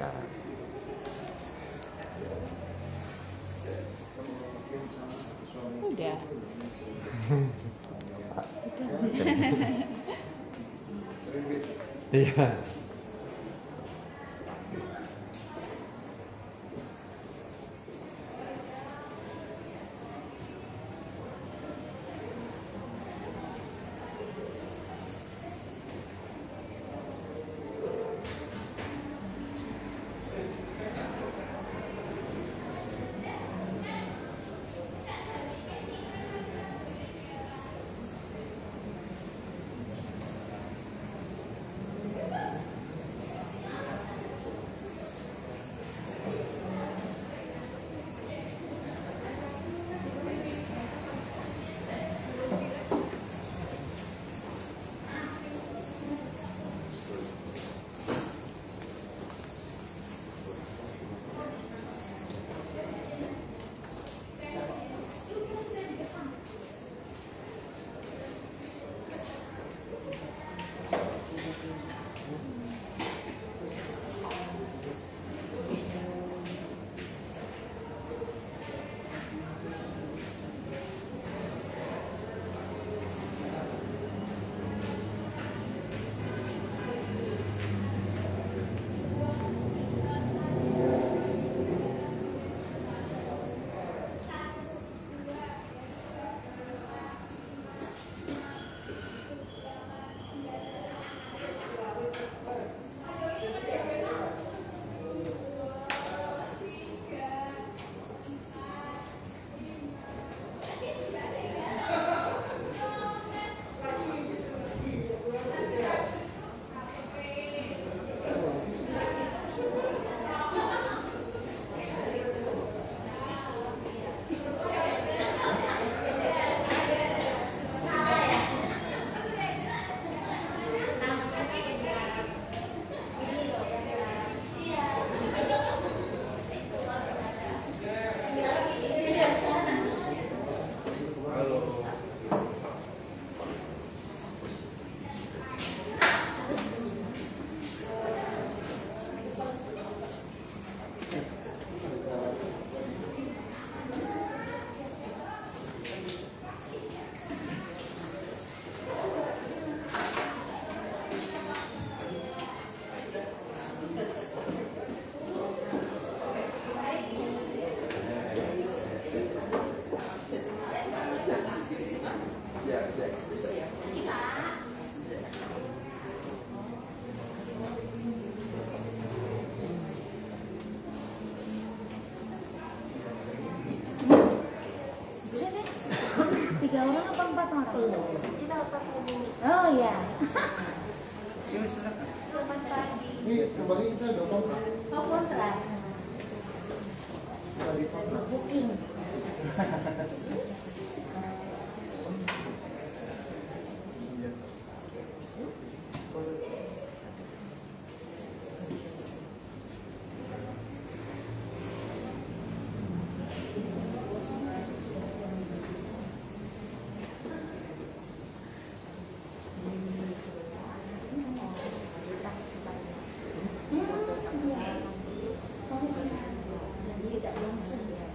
Ya. Udah. Iya. Tiga orang apa 4 orang? Kita 4 ini. Oh ya. Selamat pagi. Ini kembali kita udah kontrak. Oh kontrak. Booking. Jadi tidak langsung ya.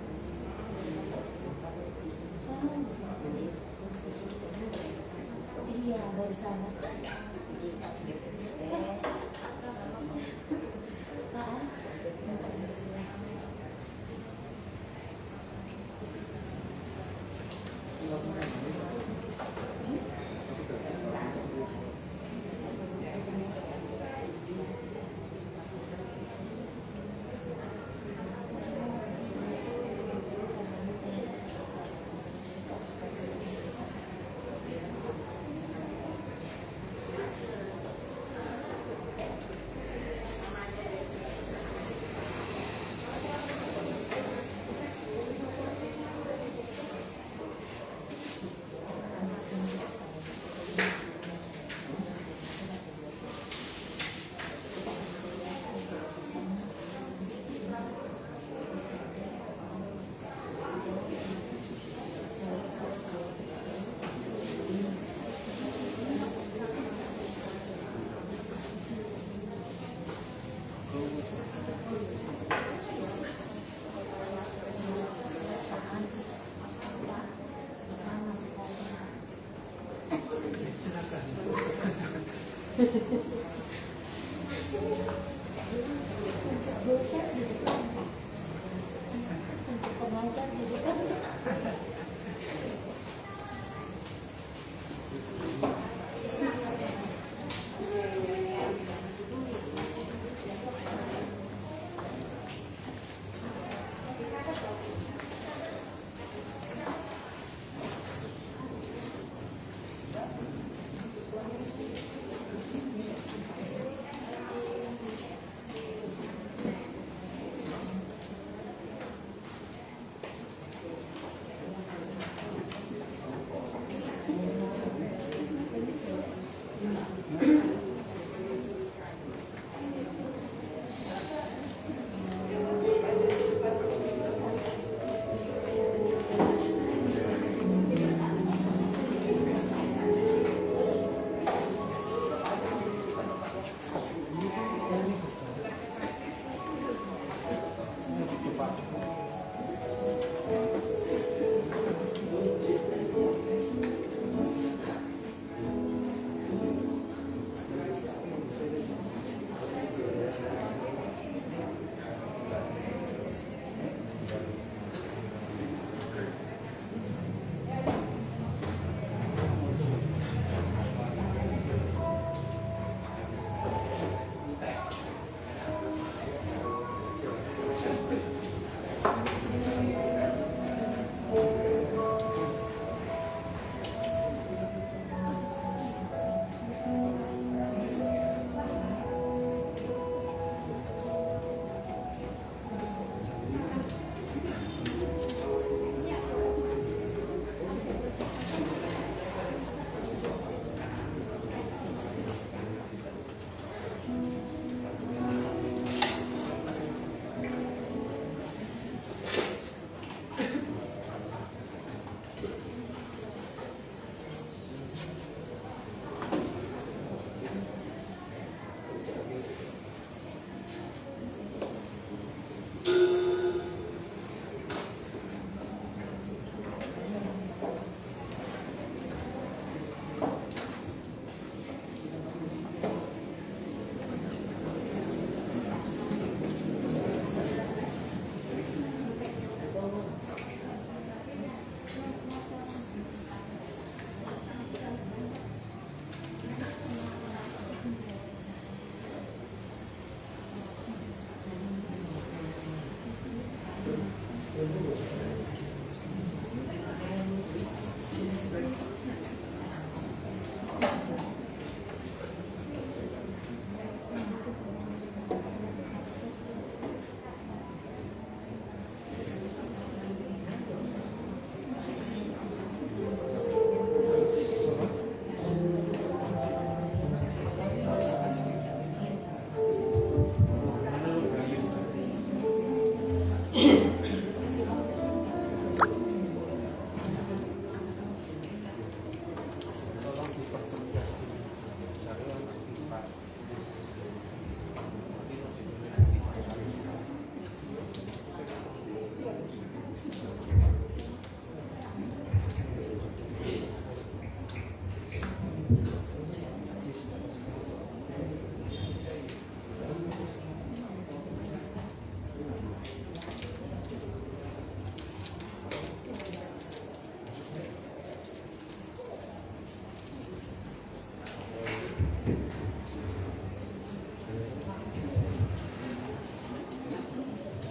Dosen di depan, untuk pengajar di depan.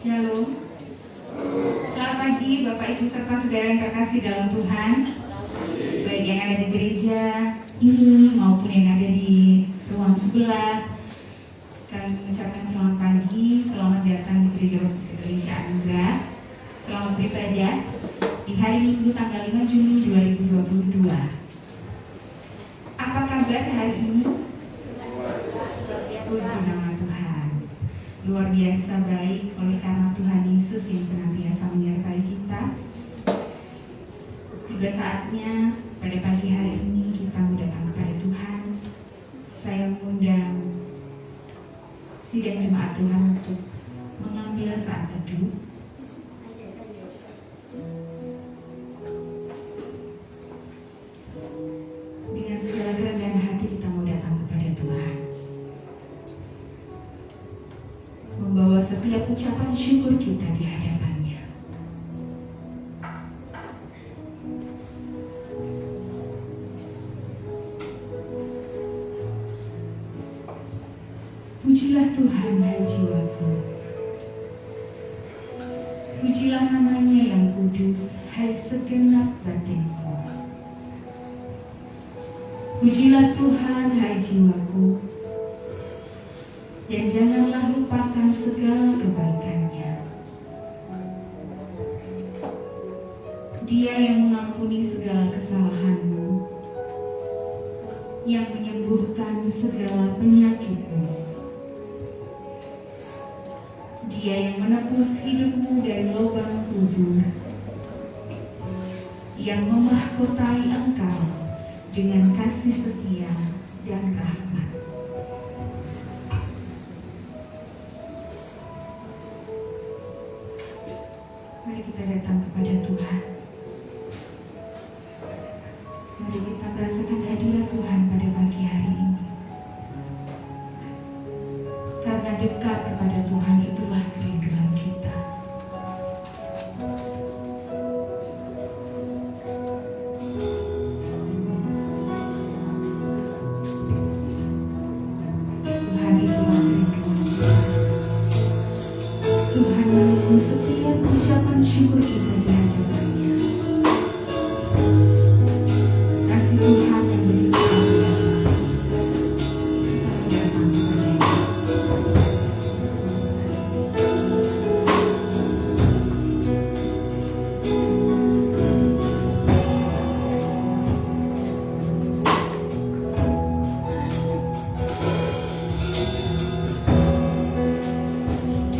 Shalom. Selamat pagi Bapak Ibu serta saudara yang terkasih dalam Tuhan, baik yang ada di gereja ini maupun yang ada di ruang sebelah. Kami mengucapkan selamat pagi, selamat datang di Gereja Baptis Indonesia Anugerah. Selamat beribadah di hari Minggu tanggal 5 Juni 2022. Apa kabar hari ini? Puji nama Tuhan. Luar biasa baik oleh karena Tuhan Yesus yang senantiasa menyertai kita. Tiba saatnya pada pagi hari ini kita mau datang kepada Tuhan. Saya mengundang sidang jemaat Tuhan untuk setiap ucapan syukur kita di hadapannya. Pujilah Tuhan, hai jiwaku. Pujilah namanya yang kudus, hai segenap batinku. Pujilah Tuhan, hai jiwaku, dan janganlah lupakan segala kebaikannya. Dia yang mengampuni segala kesalahanmu, yang menyembuhkan segala penyakitmu. Dia yang menebus hidupmu dari lubang kubur, yang memahkotai engkau dengan kasih setia dan rahmat. Mari kita datang kepada Tuhan. Mari kita merasakan hadirat Tuhan pada pagi hari ini. Karena dekat kepada Tuhan itulah kerinduan kita. Tuhan itulah kerinduan kita. Tuhan menunggu setiap ucapan syukur kita di hadapannya. Kasih Tuhan yang begitu besar. Kita datang kepada-Nya.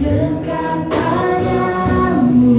Dekat padamu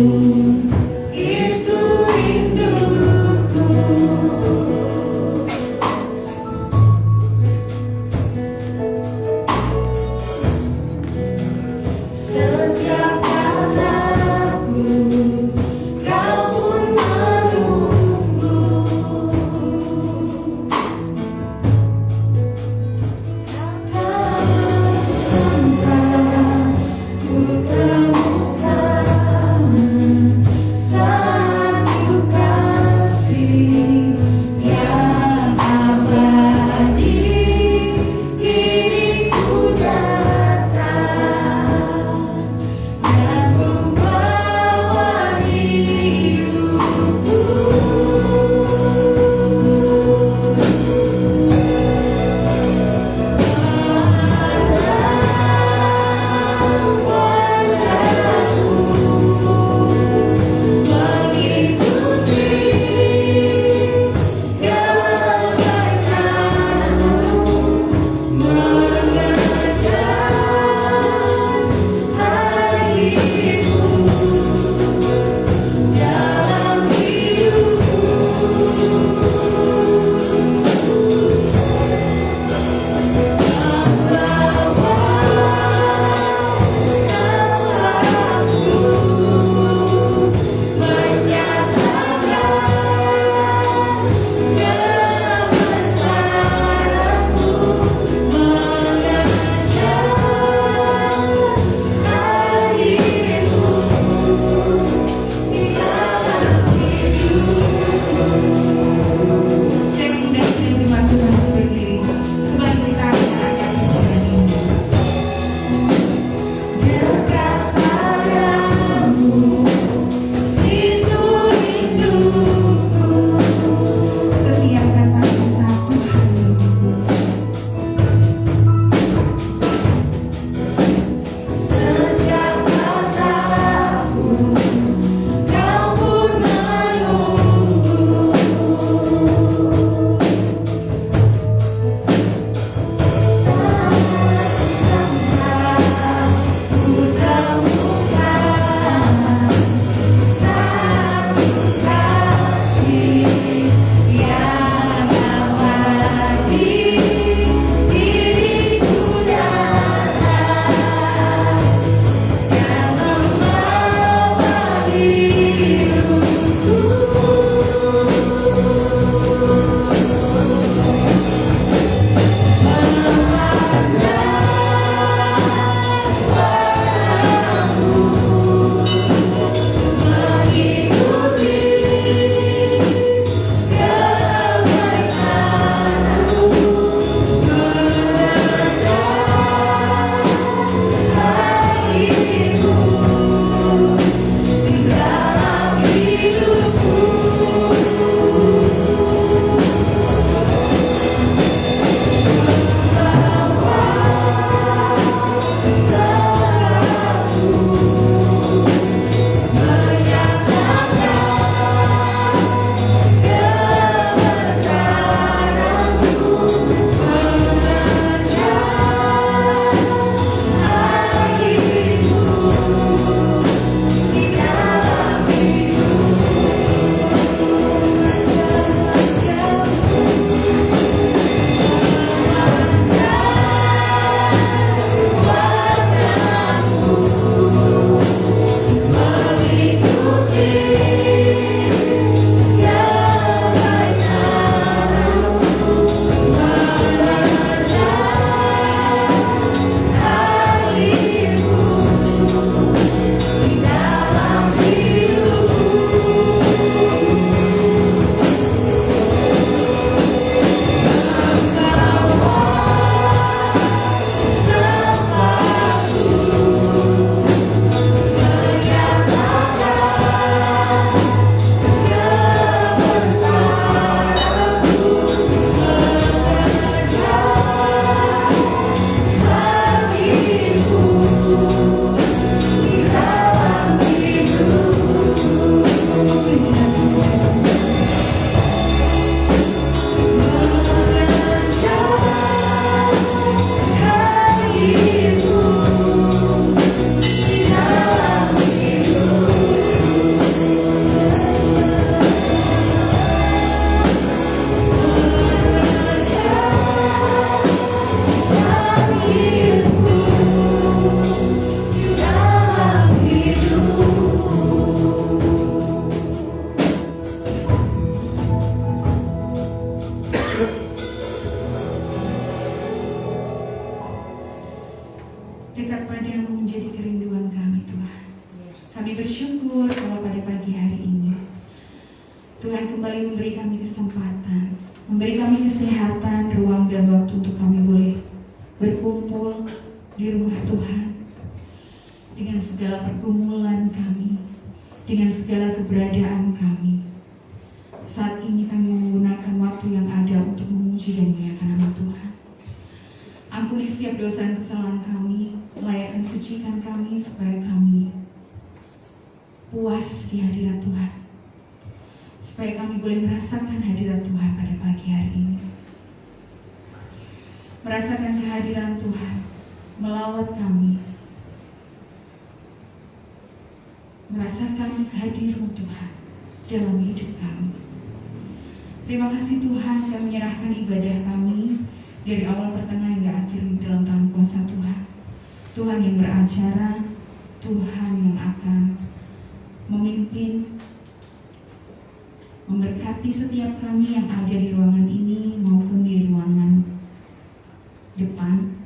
dengan segala pergumulan kami, dengan segala keberadaan kami. Saat ini kami menggunakan waktu yang ada untuk memuji dan memuliakan nama Tuhan. Ampuni setiap dosa dan kesalahan kami, layakkan sucikan kami supaya kami puas di hadirat Tuhan, supaya kami boleh merasakan hadirat Tuhan pada pagi hari ini. Merasakan kehadiran Tuhan melawat kami, merasakan hadirmu Tuhan dalam hidup kami. Terima kasih Tuhan, kami menyerahkan ibadah kami dari awal pertengahan hingga akhir dalam tangan kuasa Tuhan. Tuhan yang beracara, Tuhan yang akan memimpin, memberkati setiap kami yang ada di ruangan ini maupun di ruangan depan,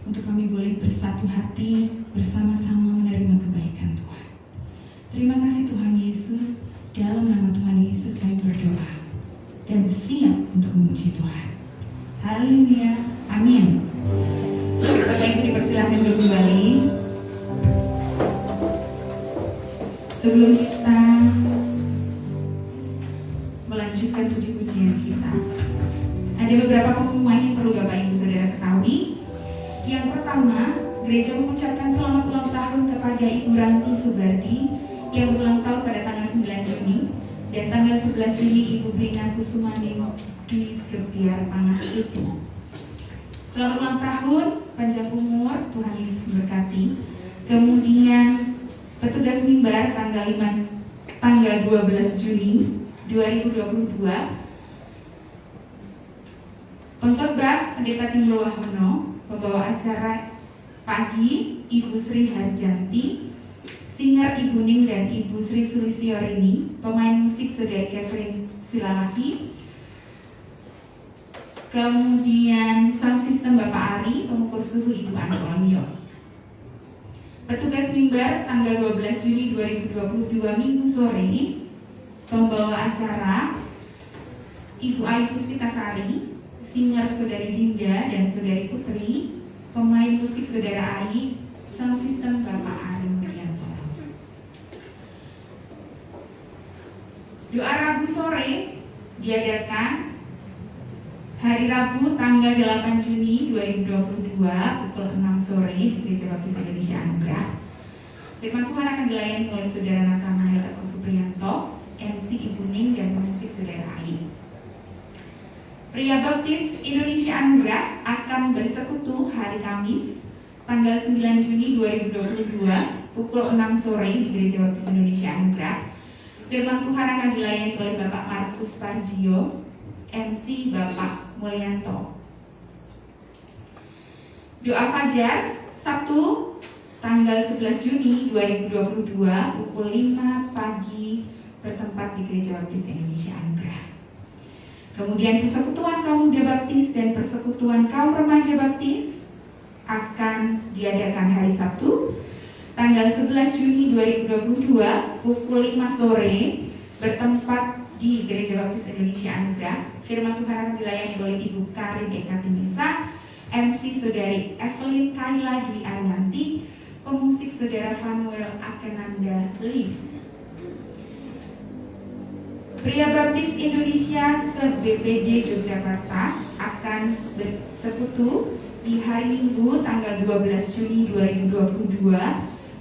untuk kami boleh bersatu hati bersama-sama menerima kebaikan Tuhan. Terima kasih Tuhan Yesus, dalam nama Tuhan Yesus saya berdoa dan siap untuk memuji Tuhan. Haleluya, amin. Bapak Ibu dipersilakan untuk kembali. Sebelum kita melanjutkan puji-pujian kita, ada beberapa pengumuman yang perlu Bapak Ibu Saudara ketahui. Yang pertama, gereja mengucapkan selamat ulang tahun kepada Ibu Ranti Subardi yang berulang tahun pada tanggal 9 Juni dan tanggal 11 Juni Ibu Brina Kusumaning di Gebiar Panah itu. Selamat ulang tahun, panjang umur, Tuhan Yesus berkati. Kemudian petugas mimbar tanggal 12 Juni 2022. Pengkhotbah Pendeta Timbul Wahono, pembawa acara pagi Ibu Sri Harjanti, singer Ibu Ning dan Ibu Sri Sulistiorini, pemain musik Saudari Catherine Silalahi, kemudian sound system Bapak Ari, pengukur suhu Ibu Antonio. Petugas mimbar tanggal 12 Juni 2022 Minggu sore, pembawa acara Ibu Ayu Puspitasari, singer Saudari Dinda dan Saudari Putri, pemain musik Saudara Ai, sound system Bapak Ari Murianto. Doa Rabu sore diadakan hari Rabu tanggal 8 Juni 2022 pukul 6 sore di Gereja Baptis Indonesia Anugerah. Firman Tuhan akan dilayani oleh Saudara Nathanael Eko Supriyanto, MC Ibu Ning dan musik Saudara Ai. Pria Baptis Indonesia Anugerah akan bersekutu hari Kamis tanggal 9 Juni 2022 pukul 6 sore di Gereja Baptis Indonesia Anugerah. Firman Tuhan akan dilayani oleh Bapak Markus Parjio, MC Bapak Mulyanto. Doa Fajar Sabtu tanggal 11 Juni 2022 pukul 5 pagi bertempat di Gereja Baptis Indonesia Anugerah. Kemudian persekutuan kaum muda baptis dan persekutuan kaum remaja baptis akan diadakan hari Sabtu tanggal 11 Juni 2022 pukul 5 sore bertempat di Gereja Baptis Indonesia Anugerah. Firman Tuhan akan dilayani oleh Ibu Karin Eka Timisa, MC Saudari Evelyn Kaila Dwi Arianti, pemusik Saudara Fanuel Akenanda Lee. Pria Baptis Indonesia se-BPD Yogyakarta akan bersekutu di hari Minggu tanggal 12 Juni 2022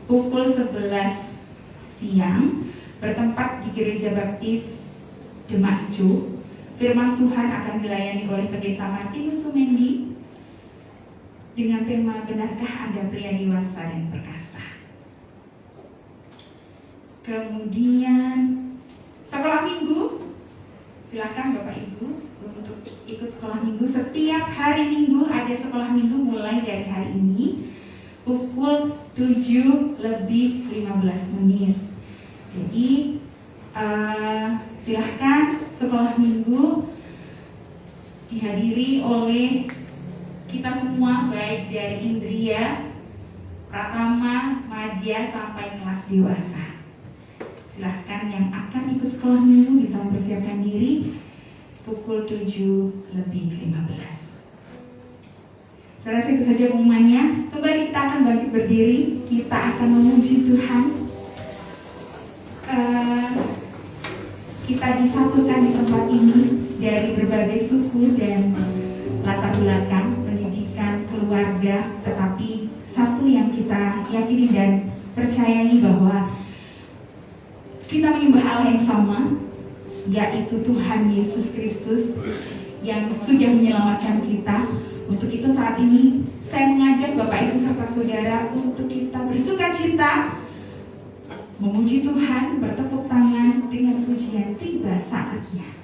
pukul 11 siang bertempat di Gereja Baptis Demak Jo. Firman Tuhan akan dilayani oleh Pendeta Martinus Sumendi dengan tema benarkah Anda pria dewasa dan perkasa. Kemudian sekolah minggu, silakan Bapak Ibu untuk ikut sekolah minggu. Setiap hari Minggu ada sekolah minggu mulai dari hari ini pukul 7 lebih 15 menit. Jadi silahkan sekolah minggu dihadiri oleh kita semua, baik dari Indria, Pratama, Madya sampai kelas dewasa. Silahkan yang akan ikut sekolah minggu bisa mempersiapkan diri pukul 7 lebih 15. Saya rasa itu saja pengumumannya. Kembali kita akan bangkit berdiri, kita akan memuji Tuhan. Kita disatukan di tempat ini dari berbagai suku dan latar belakang, pendidikan, keluarga, tetapi satu yang kita yakini dan percayai bahwa kita menyembah Allah yang sama, yaitu Tuhan Yesus Kristus yang sudah menyelamatkan kita. Untuk itu saat ini saya mengajak Bapak Ibu serta Saudara untuk kita bersuka cita, memuji Tuhan, bertepuk tangan dengan pujian tiba saatnya.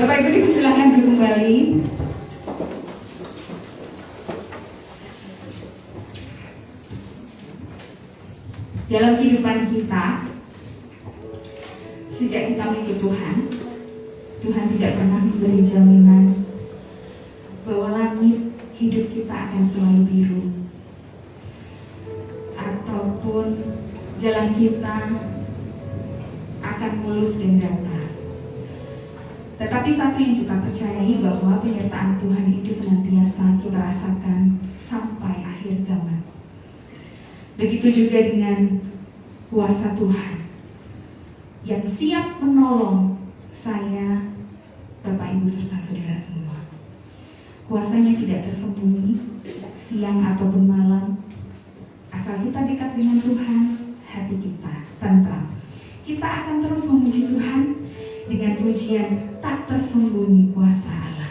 Bapak Ibu silakan kembali. Dalam kehidupan kita, sejak kita mengikut Tuhan, Tuhan tidak pernah memberi jaminan bahwa langit hidup kita akan selalu biru, ataupun jalan kita akan mulus dan datar. Tetapi satu yang kita percayai bahwa penyertaan Tuhan itu senantiasa kita rasakan sampai akhir zaman. Begitu juga dengan kuasa Tuhan yang siap menolong saya, Bapak Ibu serta saudara semua. Kuasanya tidak tersembunyi siang ataupun malam. Asal kita dekat dengan Tuhan, hati kita tentram. Kita akan terus memuji Tuhan dengan pujian tak tersembunyi kuasa Allah.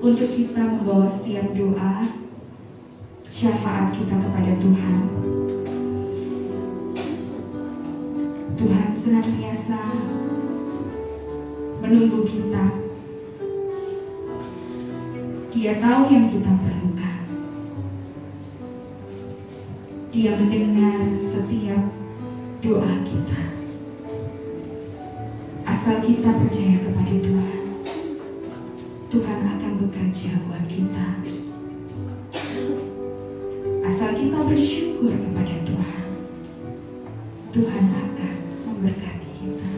Untuk kita membawa setiap doa syafaat kita kepada Tuhan. Tuhan senantiasa menunggu kita. Dia tahu yang kita perlukan. Dia mendengar setiap doa kita. Asal kita percaya kepada Tuhan, Tuhan akan bekerja buat kita. Asal kita bersyukur kepada Tuhan, Tuhan akan memberkati kita.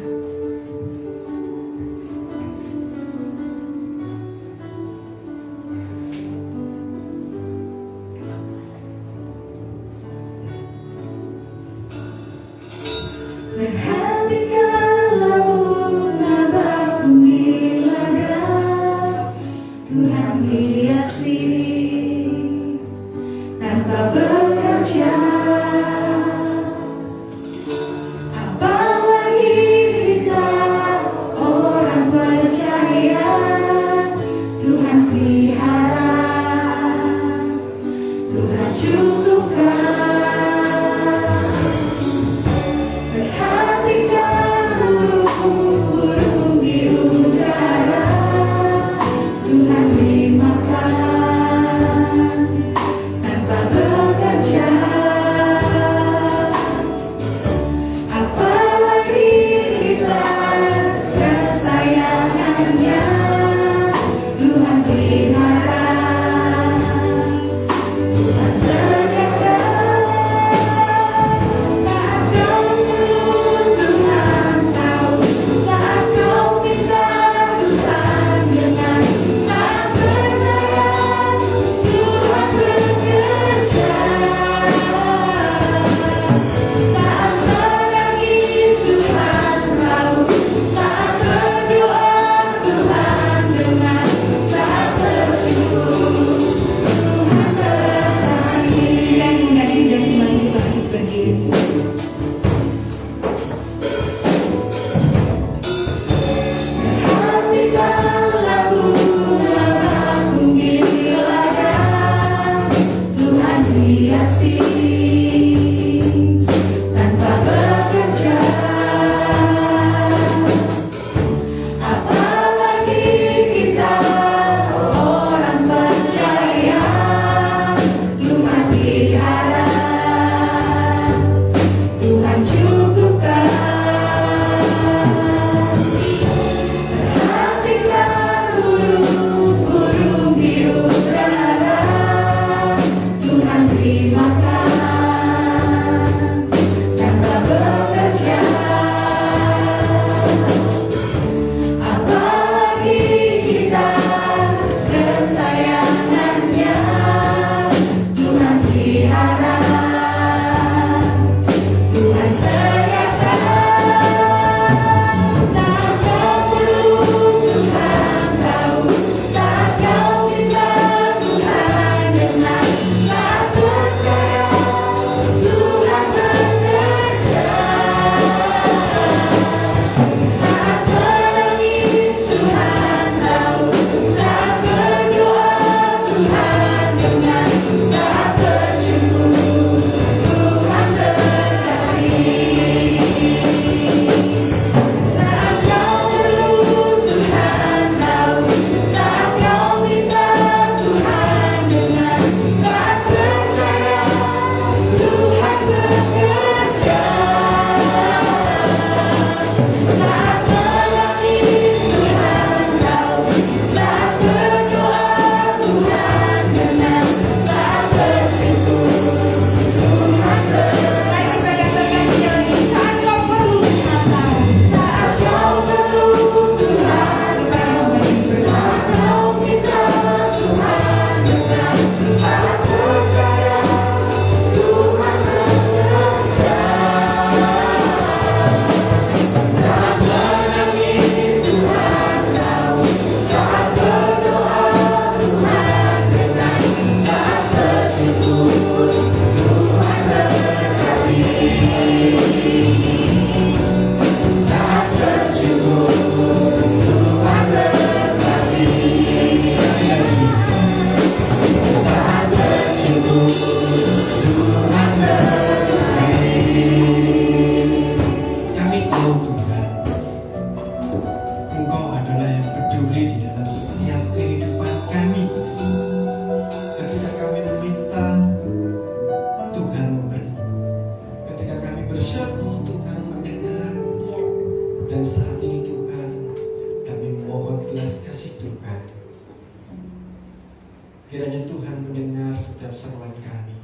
Kiranya Tuhan mendengar setiap seruan kami,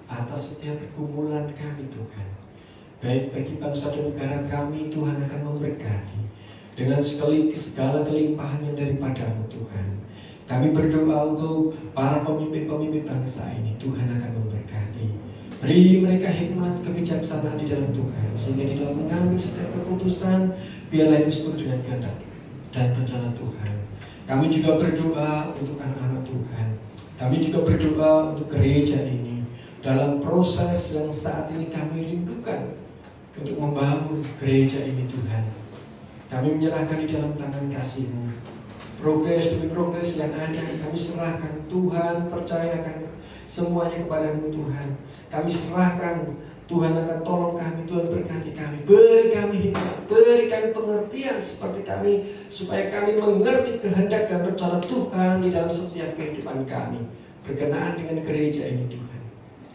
atas setiap pergumulan kami Tuhan. Baik bagi bangsa dan negara kami, Tuhan akan memberkati dengan segala kelimpahan yang daripadamu Tuhan. Kami berdoa untuk para pemimpin-pemimpin bangsa ini, Tuhan akan memberkati. Beri mereka hikmat kebijaksanaan di dalam Tuhan, sehingga di dalam mengambil setiap keputusan biarlah itu sesuai dengan kehendak dan rencana Tuhan. Kami juga berdoa untuk anak-anak Tuhan. Kami juga berdoa untuk gereja ini dalam proses yang saat ini kami rindukan untuk membangun gereja ini Tuhan. Kami menyerahkan di dalam tangan kasih-Mu. Progres demi progres yang ada kami serahkan. Tuhan percayakan semuanya kepadamu Tuhan. Kami serahkan. Tuhan akan tolong kami, Tuhan berkati kami, beri kami hikmat, beri kami pengertian seperti kami, supaya kami mengerti kehendak dan rencana Tuhan di dalam setiap kehidupan kami berkenaan dengan gereja ini Tuhan.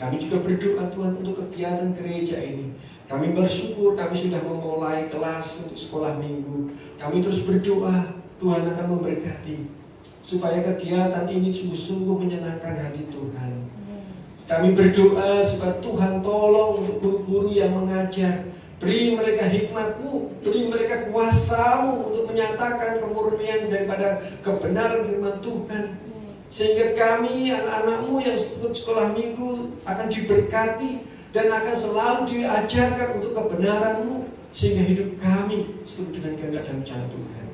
Kami juga berdoa Tuhan untuk kegiatan gereja ini. Kami bersyukur kami sudah memulai kelas untuk sekolah minggu. Kami terus berdoa Tuhan akan memberkati supaya kegiatan ini sungguh-sungguh menyenangkan hati Tuhan. Kami berdoa supaya Tuhan tolong untuk guru-guru yang mengajar. Beri mereka hikmat-Mu, beri mereka kuasa-Mu untuk menyatakan kemurnian daripada kebenaran firman Tuhan. Sehingga kami, anak-anak-Mu yang ikut sekolah minggu akan diberkati dan akan selalu diajarkan untuk kebenaran-Mu, sehingga hidup kami sesuai dengan kehendak dan rencana Tuhan.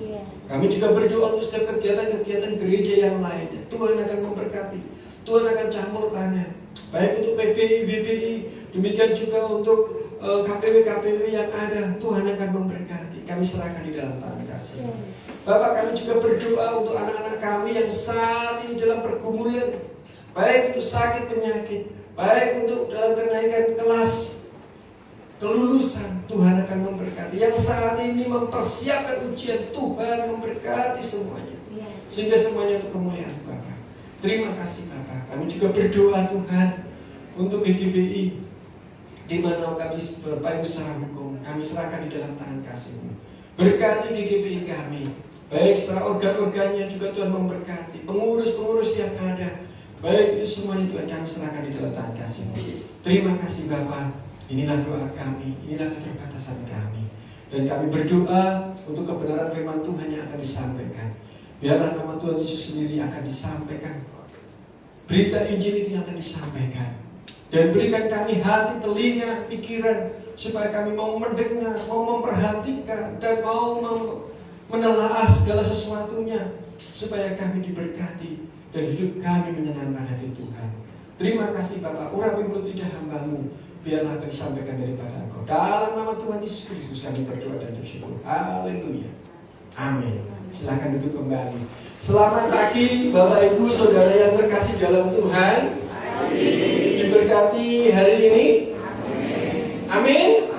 Kami juga berdoa untuk setiap kegiatan-kegiatan gereja yang lainnya. Tuhan akan memberkati, Tuhan akan campur tangan, baik untuk PBI, BBI, Demikian juga untuk KPW-KPW yang ada, Tuhan akan memberkati. Kami serahkan di dalam tangan kasih. Bapak, kami juga berdoa untuk anak-anak kami yang saat ini dalam pergumulan, baik itu sakit penyakit, baik untuk dalam kenaikan kelas, kelulusan, Tuhan akan memberkati. Yang saat ini mempersiapkan ujian, Tuhan memberkati semuanya, sehingga semuanya untuk kemuliaan Bapa. Terima kasih Bapa. Kami juga berdoa Tuhan untuk GGBI, di mana kami berpayung secara hukum, kami serahkan di dalam tangan kasih-Mu. Berkati GGBI kami, baik secara organ-organnya juga Tuhan memberkati, pengurus-pengurus yang ada, baik itu semuanya Tuhan kami serahkan di dalam tangan kasih-Mu. Terima kasih Bapa. Inilah doa kami, inilah keterbatasan kami, dan kami berdoa untuk kebenaran firman Tuhan yang akan disampaikan. Biarlah nama Tuhan Yesus sendiri akan disampaikan, berita Injil ini akan disampaikan. Dan berikan kami hati, telinga, pikiran, supaya kami mau mendengar, mau memperhatikan, dan mau menelaah segala sesuatunya, supaya kami diberkati dan hidup kami menyenangkan hati Tuhan. Terima kasih Bapak. Urapi mulut lidah hamba-Mu, biarlah akan disampaikan daripada Engkau. Dalam nama Tuhan Yesus Kristus kami berdoa dan bersyukur. Haleluya. Amin. Silakan duduk kembali. Selamat pagi Bapak Ibu Saudara yang terkasih dalam Tuhan. Diberkati hari ini. Amin.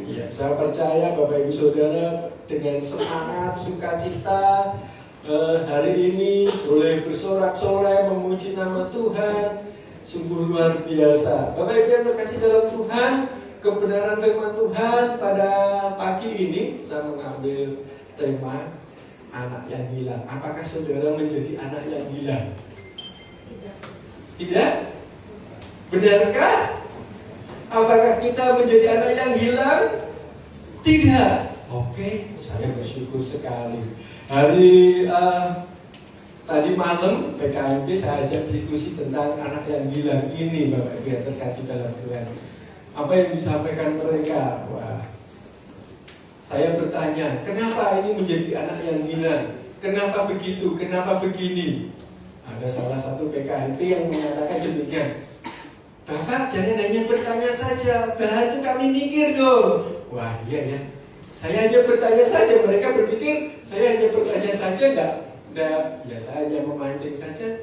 Ya, saya percaya Bapak Ibu Saudara dengan semangat, sukacita hari ini boleh bersorak-sorai memuji nama Tuhan. Sungguh luar biasa. Bapak Ibu yang terkasih dalam Tuhan, kebenaran firman Tuhan pada pagi ini saya mengambil tema anak yang hilang. Apakah saudara menjadi anak yang hilang? Tidak? Benarkah? Apakah kita menjadi anak yang hilang? Tidak. Oke, saya bersyukur sekali. Hari tadi malam PKMP saya ajak diskusi tentang anak yang hilang ini, Bapak Ibu yang terkasih dalam Tuhan. Apa yang disampaikan mereka? Wah, saya bertanya, kenapa ini menjadi anak yang hilang? Kenapa begitu? Kenapa begini? Ada salah satu PKMP yang menyatakan demikian. Bapak jangan hanya bertanya saja, bantu kami mikir dong. Wah iya ya, saya hanya bertanya saja. Mereka berpikir saya hanya bertanya saja, enggak, ya saya hanya memancing saja.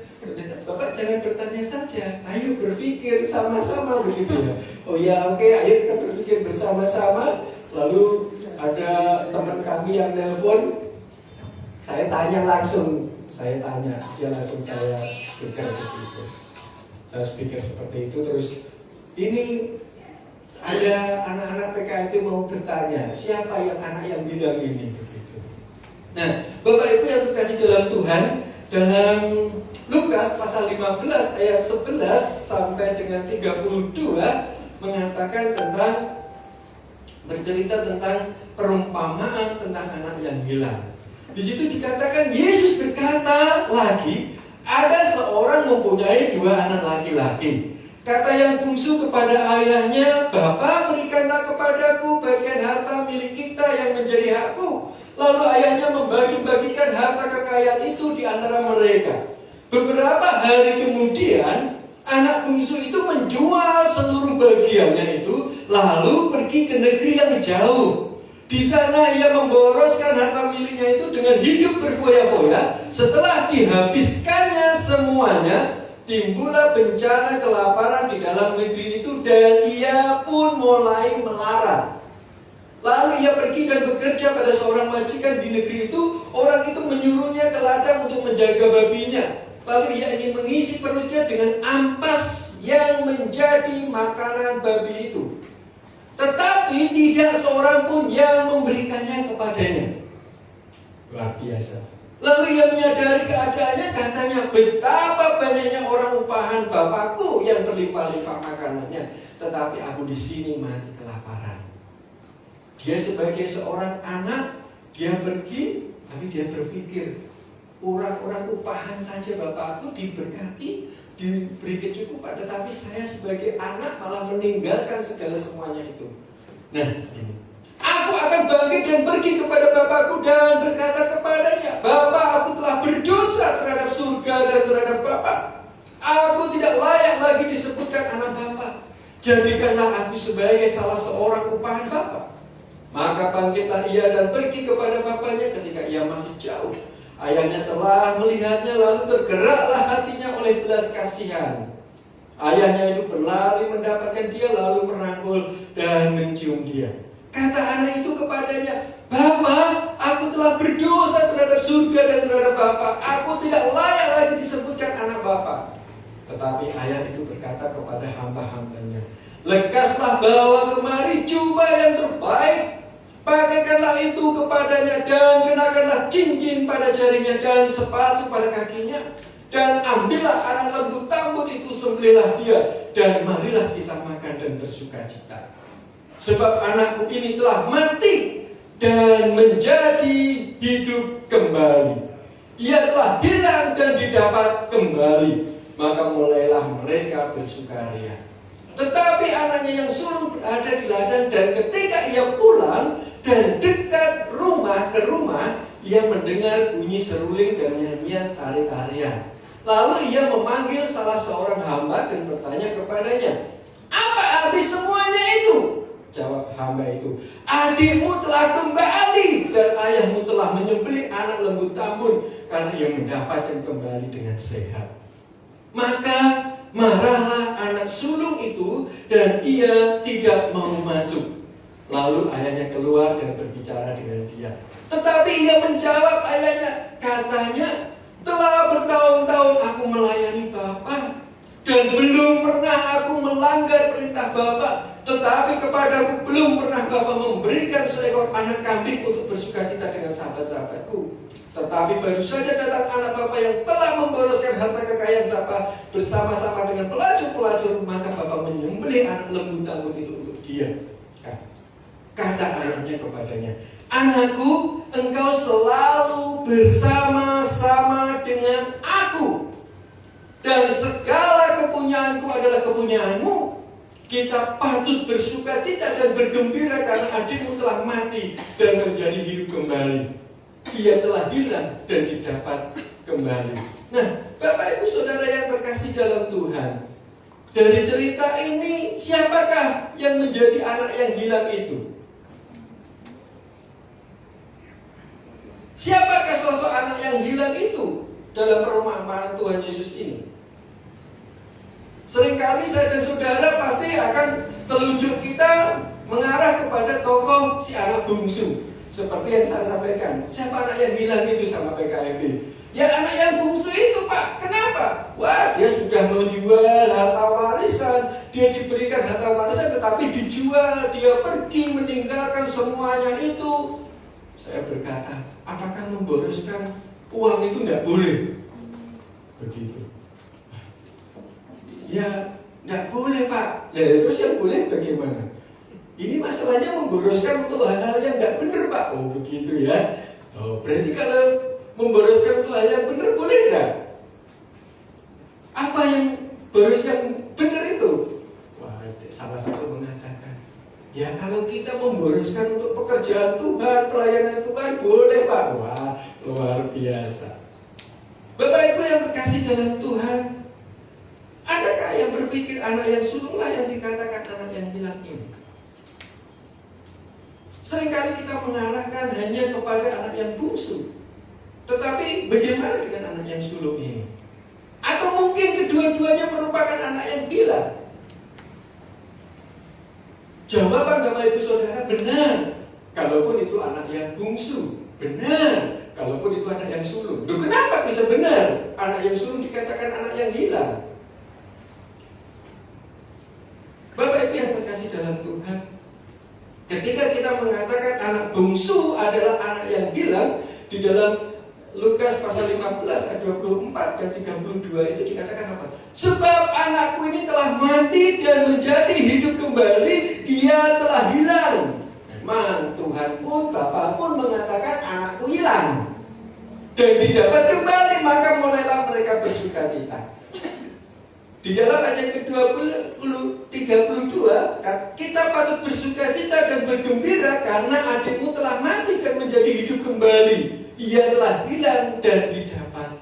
Bapak jangan bertanya saja, ayo berpikir sama-sama begitu ya. Oh ya oke, ayo kita berpikir bersama-sama. Lalu ada teman kami yang nelpon, saya tanya langsung, dia langsung saya speaker begitu. Saya speaker seperti itu, terus ini ada anak-anak PKMT mau bertanya, siapa yang anak yang hilang ini? Begitu. Nah, Bapak Ibu yang terkasih dalam Tuhan, dalam Lukas pasal 15 ayat 11 sampai dengan 32 mengatakan tentang, bercerita tentang perumpamaan tentang anak yang hilang. Di situ dikatakan Yesus berkata lagi, ada seorang mempunyai 2 anak laki-laki. Kata yang bungsu kepada ayahnya, Bapa, berikanlah kepadaku bagian harta milik kita yang menjadi hakku. Lalu ayahnya membagi-bagikan harta kekayaan itu di antara mereka. Beberapa hari kemudian, anak bungsu itu menjual seluruh bagiannya itu, lalu pergi ke negeri yang jauh. Di sana ia memboroskan harta miliknya itu dengan hidup berfoya-foya. Setelah dihabiskannya semuanya, timbullah bencana kelaparan di dalam negeri itu, dan ia pun mulai melarat. Lalu ia pergi dan bekerja pada seorang majikan di negeri itu. Orang itu menyuruhnya ke ladang untuk menjaga babinya. Lalu ia ingin mengisi perutnya dengan ampas yang menjadi makanan babi itu. Tetapi tidak seorang pun yang memberikannya kepadanya. Luar biasa. Lalu ia menyadari keadaannya, katanya, betapa banyaknya orang upahan bapakku yang berlimpah-limpah makanannya, tetapi aku di sini mati kelaparan. Dia sebagai seorang anak, dia pergi, tapi dia berpikir, orang-orang upahan saja bapakku diberkati, diberi kecukupan, tetapi saya sebagai anak malah meninggalkan segala semuanya itu. Nah, ini. Aku akan bangkit dan pergi kepada bapakku dan berkata kepadanya, Bapa, aku telah berdosa terhadap surga dan terhadap Bapa. Aku tidak layak lagi disebutkan anak Bapa. Jadikanlah aku sebagai salah seorang upahan bapa. Maka bangkitlah ia dan pergi kepada bapaknya ketika ia masih jauh. Ayahnya telah melihatnya, lalu tergeraklah hatinya oleh belas kasihan. Ayahnya itu berlari mendapatkan dia, lalu merangkul dan mencium dia. Kata anak itu kepadanya, "Bapa, aku telah berdosa terhadap surga dan terhadap Bapa. Aku tidak layak lagi disebutkan anak Bapa." Tetapi ayah itu berkata kepada hamba-hambanya, "Lekaslah bawa kemari jubah yang terbaik, pakaikanlah itu kepadanya, dan kenakanlah cincin pada jarinya dan sepatu pada kakinya. Dan ambillah anak lembu tambun itu, sembelihlah dia, dan marilah kita makan dan bersukacita. Sebab anakku ini telah mati dan menjadi hidup kembali. Ia telah hilang dan didapat kembali." Maka mulailah mereka bersukaria. Tetapi anaknya yang sulung berada di ladang, dan ketika ia pulang dan dekat rumah ke rumah, ia mendengar bunyi seruling dan nyanyian tari-tarian. Lalu ia memanggil salah seorang hamba dan bertanya kepadanya, "Apa arti semuanya itu?" Jawab hamba itu, "Adikmu telah kembali dan ayahmu telah menyembelih anak lembu tambun karena ia mendapatkan kembali dengan sehat." Maka marahlah anak sulung itu dan ia tidak mau masuk. Lalu ayahnya keluar dan berbicara dengan dia. Tetapi ia menjawab ayahnya, katanya, "Telah bertahun-tahun aku melayani Bapa, dan belum pernah aku melanggar perintah Bapa. Tetapi kepadaku belum pernah Bapa memberikan seekor anak kambing untuk bersukacita dengan sahabat-sahabatku. Tetapi baru saja datang anak Bapa yang telah memboroskan harta kekayaan Bapa bersama-sama dengan pelacur-pelacur, maka Bapa menyembelih anak lembu tambun itu untuk dia." Kata ayahnya kepadanya, "Anakku, engkau selalu bersama-sama dengan aku, dan segala kepunyaanku adalah kepunyaanmu. Kita patut bersukacita dan bergembira karena adikmu telah mati dan menjadi hidup kembali. Ia telah hilang dan didapat kembali." Nah, Bapak Ibu Saudara yang terkasih dalam Tuhan, dari cerita ini siapakah yang menjadi anak yang hilang itu? Siapakah sosok anak yang hilang itu dalam perumpamaan Tuhan Yesus ini? Seringkali saya dan saudara pasti akan telunjuk kita mengarah kepada tokoh si anak bungsu. Seperti yang saya sampaikan, siapa anak yang hilang itu sama PKIB? Ya anak yang bungsu itu, Pak. Kenapa? Wah, dia sudah menjual harta warisan. Dia diberikan harta warisan tetapi dijual. Dia pergi meninggalkan semuanya itu. Saya berkata, apakah memboroskan uang itu tidak boleh? Begitu. Ya, tidak boleh, Pak. Ya, terus yang boleh bagaimana? Ini masalahnya memboroskan untuk hal-hal yang tidak benar, Pak. Oh, begitu ya. Oh, berarti kalau memboroskan untuk hal yang benar boleh tidak? Apa yang boros yang benar itu? Wah, salah satu mengatakan, ya kalau kita memboroskan untuk pekerjaan Tuhan, pelayanan Tuhan, boleh, Pak. Wah, luar biasa. Bapak Ibu yang terkasih dalam Tuhan, adakah yang berpikir anak yang sulunglah yang dikatakan anak yang hilang ini? Seringkali kita mengarahkan hanya kepada anak yang bungsu. Tetapi bagaimana dengan anak yang sulung ini? Atau mungkin kedua-duanya merupakan anak yang hilang? Jawaban Bapak Ibu Saudara benar. Kalaupun itu anak yang bungsu, benar. Kalaupun itu anak yang sulung. Loh, kenapa bisa benar? Anak yang sulung dikatakan anak yang hilang. Bapak Ibu yang terkasih dalam Tuhan, ketika kita mengatakan anak bungsu adalah anak yang hilang, di dalam Lukas pasal 15 ayat 24 dan 32 itu dikatakan apa? Sebab anakku ini telah mati dan menjadi hidup kembali, ia telah hilang. Memang Tuhan pun, Bapa pun mengatakan anakku hilang dan didapat kembali, maka mulailah mereka bersukacita. Di dalam ayat ke-32, kita patut bersukacita dan bergembira karena adikmu telah mati dan menjadi hidup kembali. Ia telah hilang dan didapat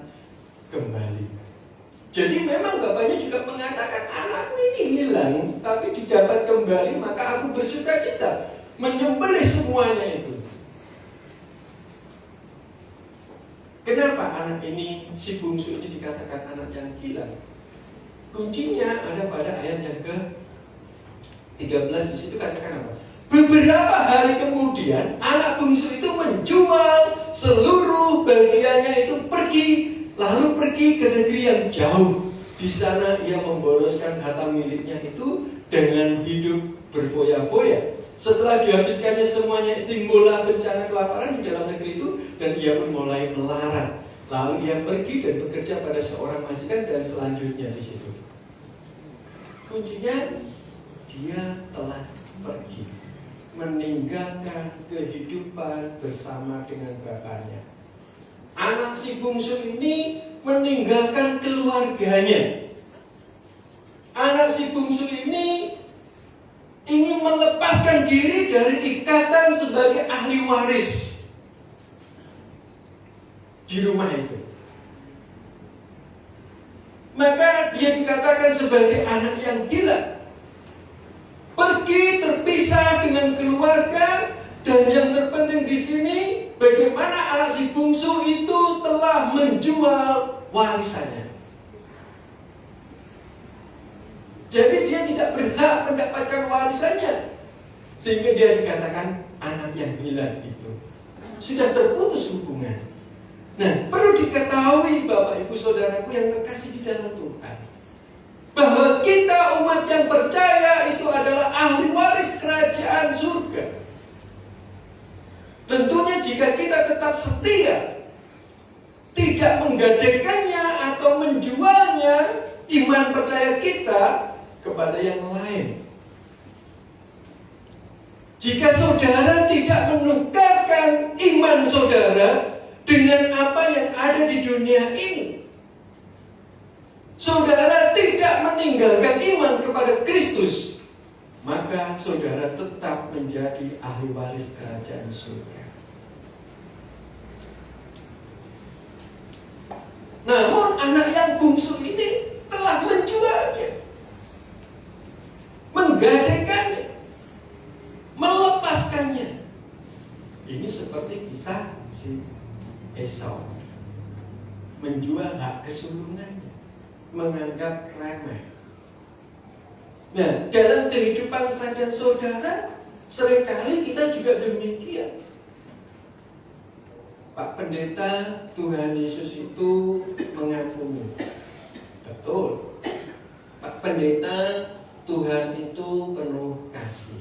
kembali. Jadi memang bapaknya juga mengatakan anakku ini hilang, tapi didapat kembali, maka aku bersukacita menyembelih semuanya itu. Kenapa anak ini, si bungsu ini dikatakan anak yang hilang? Kuncinya ada pada ayat yang ke-13. Di situ katakan apa? Beberapa hari kemudian anak bungsu itu menjual seluruh bagiannya itu pergi. Lalu pergi ke negeri yang jauh. Di sana ia memboroskan harta miliknya itu dengan hidup berfoya-foya. Setelah dihabiskannya semuanya, timbullah bencana kelaparan di dalam negeri itu, dan ia pun mulai melarat. Lalu ia pergi dan bekerja pada seorang majikan, dan selanjutnya di situ. Kuncinya, dia telah pergi, meninggalkan kehidupan bersama dengan bapaknya. Anak si bungsu ini meninggalkan keluarganya. Anak si bungsu ini ingin melepaskan diri dari ikatan sebagai ahli waris di rumah itu. Maka dia dikatakan sebagai anak yang gila. Pergi terpisah dengan keluarga, dan yang terpenting di sini, bagaimana anak si bungsu itu telah menjual warisannya. Jadi dia tidak berhak mendapatkan warisannya, sehingga dia dikatakan anak yang hilang itu. Sudah terputus hubungan. Nah, perlu diketahui Bapak Ibu Saudaraku yang terkasih di dalam Tuhan, bahwa kita umat yang percaya itu adalah ahli waris kerajaan surga. Tentunya jika kita tetap setia, tidak menggadaikannya atau menjualnya iman percaya kita kepada yang lain. Jika saudara tidak menukarkan iman saudara dengan apa yang ada di dunia ini, saudara tidak meninggalkan iman kepada Kristus, maka saudara tetap menjadi ahli waris kerajaan surga. Namun anak yang bungsu ini telah menjualnya, menggadaikannya, melepaskannya. Ini seperti kisah si Esau, menjual hak kesulungannya, menganggap remeh. Nah, dalam kehidupan saya dan saudara, seringkali kita juga demikian. Pak Pendeta, Tuhan Yesus itu mengampuni. Betul. Pak Pendeta, Tuhan itu penuh kasih.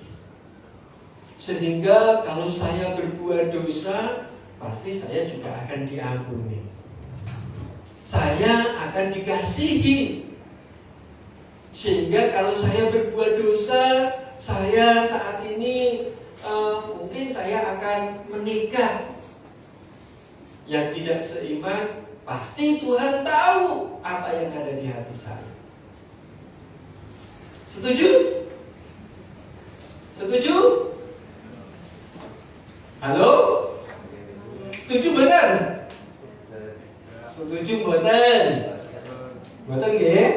Sehingga kalau saya berbuat dosa, pasti saya juga akan diampuni. Saya akan dikasihi. Sehingga kalau saya berbuat dosa, saya saat ini mungkin saya akan menikah. Yang tidak seiman, pasti Tuhan tahu apa yang ada di hati saya. Setuju? Setuju? Halo? Setuju benar? Setuju benar? Betul nggih?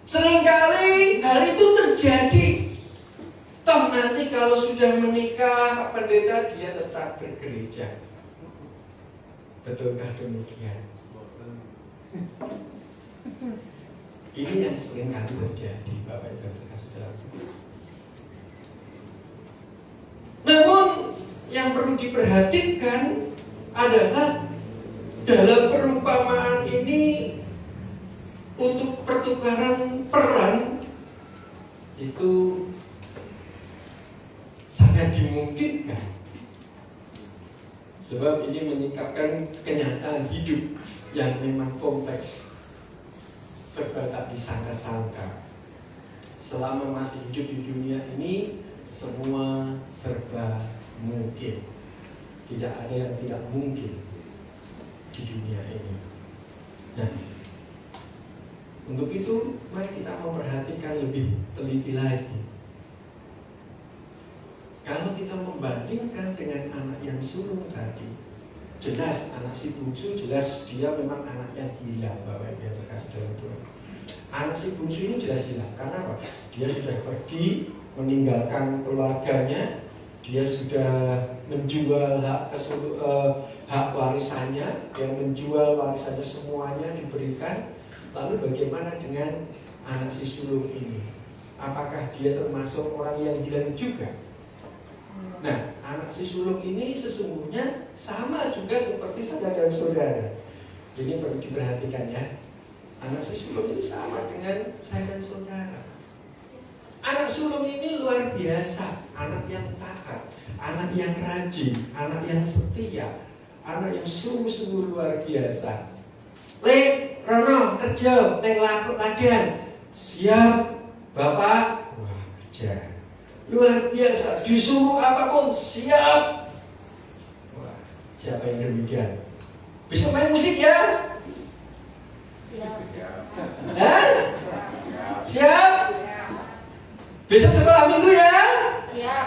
Seringkali hal itu terjadi. Toh nanti kalau sudah menikah, Pak Pendeta dia tetap bergereja. Betulkah demikian? Ini yang sering kali terjadi, Bapak Ibu terkasih dalam Tuhan. Namun yang perlu diperhatikan adalah dalam perumpamaan ini, untuk pertukaran peran itu sangat dimungkinkan. Sebab ini menyingkapkan kenyataan hidup yang memang kompleks, serba tak disangka-sangka. Selama masih hidup di dunia ini, semua serba mungkin. Tidak ada yang tidak mungkin di dunia ini. Nah, untuk itu, mari kita memperhatikan lebih teliti lagi. Kalau kita membandingkan dengan anak yang sulung tadi, jelas anak si bungsu, jelas dia memang anak yang hilang, Bapak Ibu yang terkasih dalam Tuhan. Anak si bungsu ini jelas hilang. Karena apa? Dia sudah pergi meninggalkan keluarganya, dia sudah menjual hak warisannya, yang menjual warisannya semuanya diberikan. Lalu bagaimana dengan anak si sulung ini? Apakah dia termasuk orang yang hilang juga? Nah, anak si sulung ini sesungguhnya sama juga seperti saya dan saudara. Ini perlu diperhatikan ya. Anak si sulung ini sama dengan saya dan saudara. Anak sulung ini luar biasa, anak yang taat, anak yang rajin, anak yang setia, anak yang sungguh-sungguh luar biasa. Lek, Rono, kerja, neng lakuk ladan. Siap, Bapak. Wah, kerja. Luar biasa, disuruh apapun siap. Wah, siapa yang demikian? Bisa main musik ya? Siap. Siap? Besok sekolah minggu ya? Siap.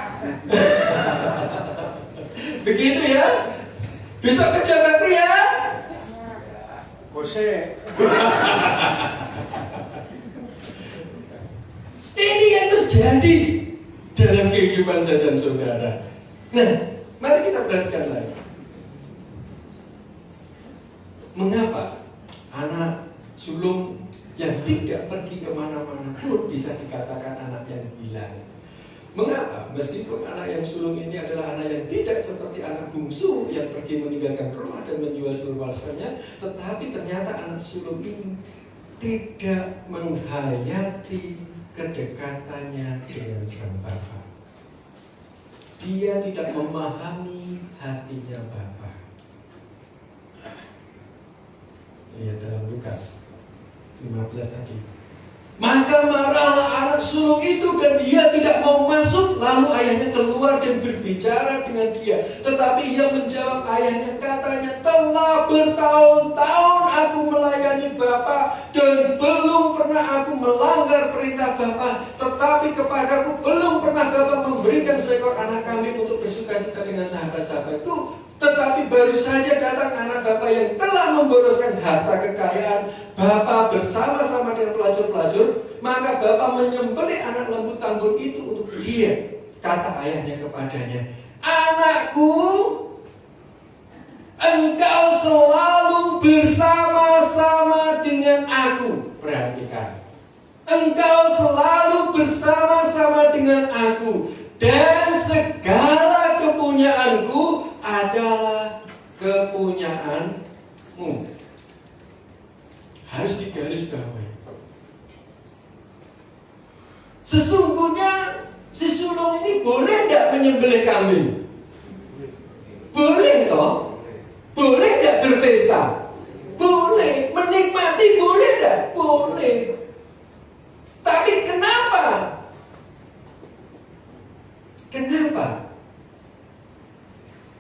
Begitu ya? Besok kerja bakti ya? Bose. Ini yang terjadi dalam kehidupan saya dan saudara. Nah, mari kita perhatikan lagi. Mengapa anak sulung yang tidak pergi kemana-mana pun bisa dikatakan anak yang hilang? Mengapa? Meskipun anak yang sulung ini adalah anak yang tidak seperti anak bungsu yang pergi meninggalkan rumah dan menjual seluruh warisannya, tetapi ternyata anak sulung ini tidak menghayati kedekatannya dengan sang Bapa. Dia tidak memahami hatinya Bapa. Lihat dalam Lukas 15 tadi. Maka marahlah anak sulung itu dan dia tidak mau masuk. Lalu ayahnya keluar dan berbicara dengan dia. Tetapi ia menjawab ayahnya, katanya, telah bertahun-tahun aku melayani Bapa dan belum pernah aku melanggar perintah Bapa. Tetapi kepadaku belum pernah Bapa memberikan seekor anak kambing untuk bersukacita dengan sahabat-sahabatku. Tetapi baru saja datang anak Bapa yang telah memboroskan harta kekayaan Bapa bersama-sama dengan pelacur-pelacur. Maka Bapa menyembelih anak lembu tambun itu untuk dia. Kata ayahnya kepadanya, anakku, engkau selalu bersama-sama dengan aku. Perhatikan, engkau selalu bersama-sama dengan aku, dan segala kepunyaanku adalah kepunyaanmu. Harus digarisbawahi. Sesungguhnya si sulung ini boleh tidak menyembelih kambing? Boleh toh? Boleh tidak berpesta? Boleh. Menikmati boleh tidak? Boleh. Tapi kenapa? Kenapa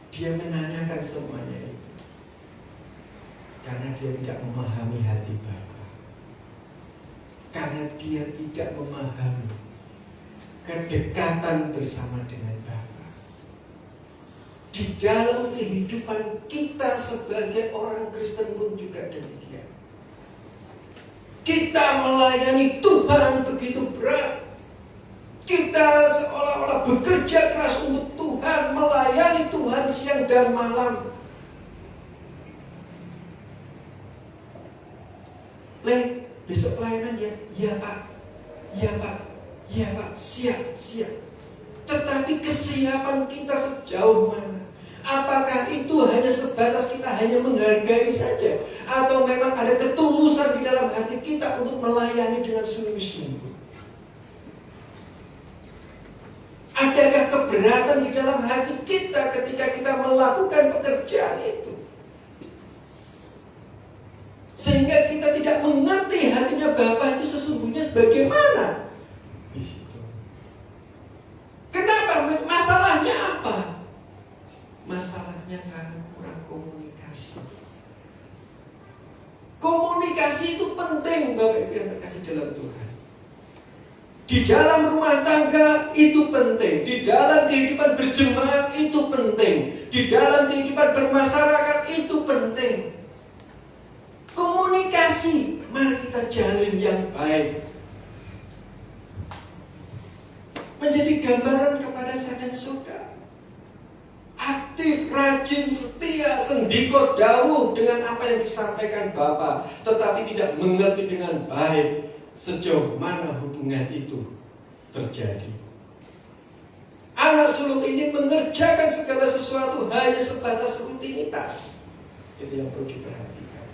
dia menanyakan semuanya itu? Karena dia tidak memahami hati Bapa. Karena dia tidak memahami kedekatan bersama dengan Bapa. Di dalam kehidupan kita sebagai orang Kristen pun juga demikian. Kita melayani Tuhan begitu berat. Kita seolah-olah bekerja keras untuk Tuhan, melayani Tuhan siang dan malam. Besok pelayanan ya? Ya Pak, ya Pak, ya Pak, siap, siap. Tetapi kesiapan kita sejauh mana? Apakah itu hanya sebatas kita hanya menghargai saja? Atau memang ada ketulusan di dalam hati kita untuk melayani dengan sungguh-sungguh? Adakah keberatan di dalam hati kita ketika kita melakukan pekerjaan itu? Sehingga kita tidak mengerti hatinya Bapa itu sesungguhnya sebagaimana. Di situ. Kenapa? Masalahnya apa? Masalahnya karena kurang komunikasi. Komunikasi itu penting, Bapak Ibu yang terkasih dalam Tuhan. Di dalam rumah tangga itu penting, di dalam kehidupan berjemaat itu penting, di dalam kehidupan bermasyarakat penting. Komunikasi, mari kita jalin yang baik. Menjadi gambaran kepada saya dan saudara. Aktif, rajin, setia, sendiko dawuh dengan apa yang disampaikan Bapak, tetapi tidak mengerti dengan baik sejauh mana hubungan itu terjadi. Anak sulung ini mengerjakan segala sesuatu hanya sebatas rutinitas. Itu yang perlu diperhatikan.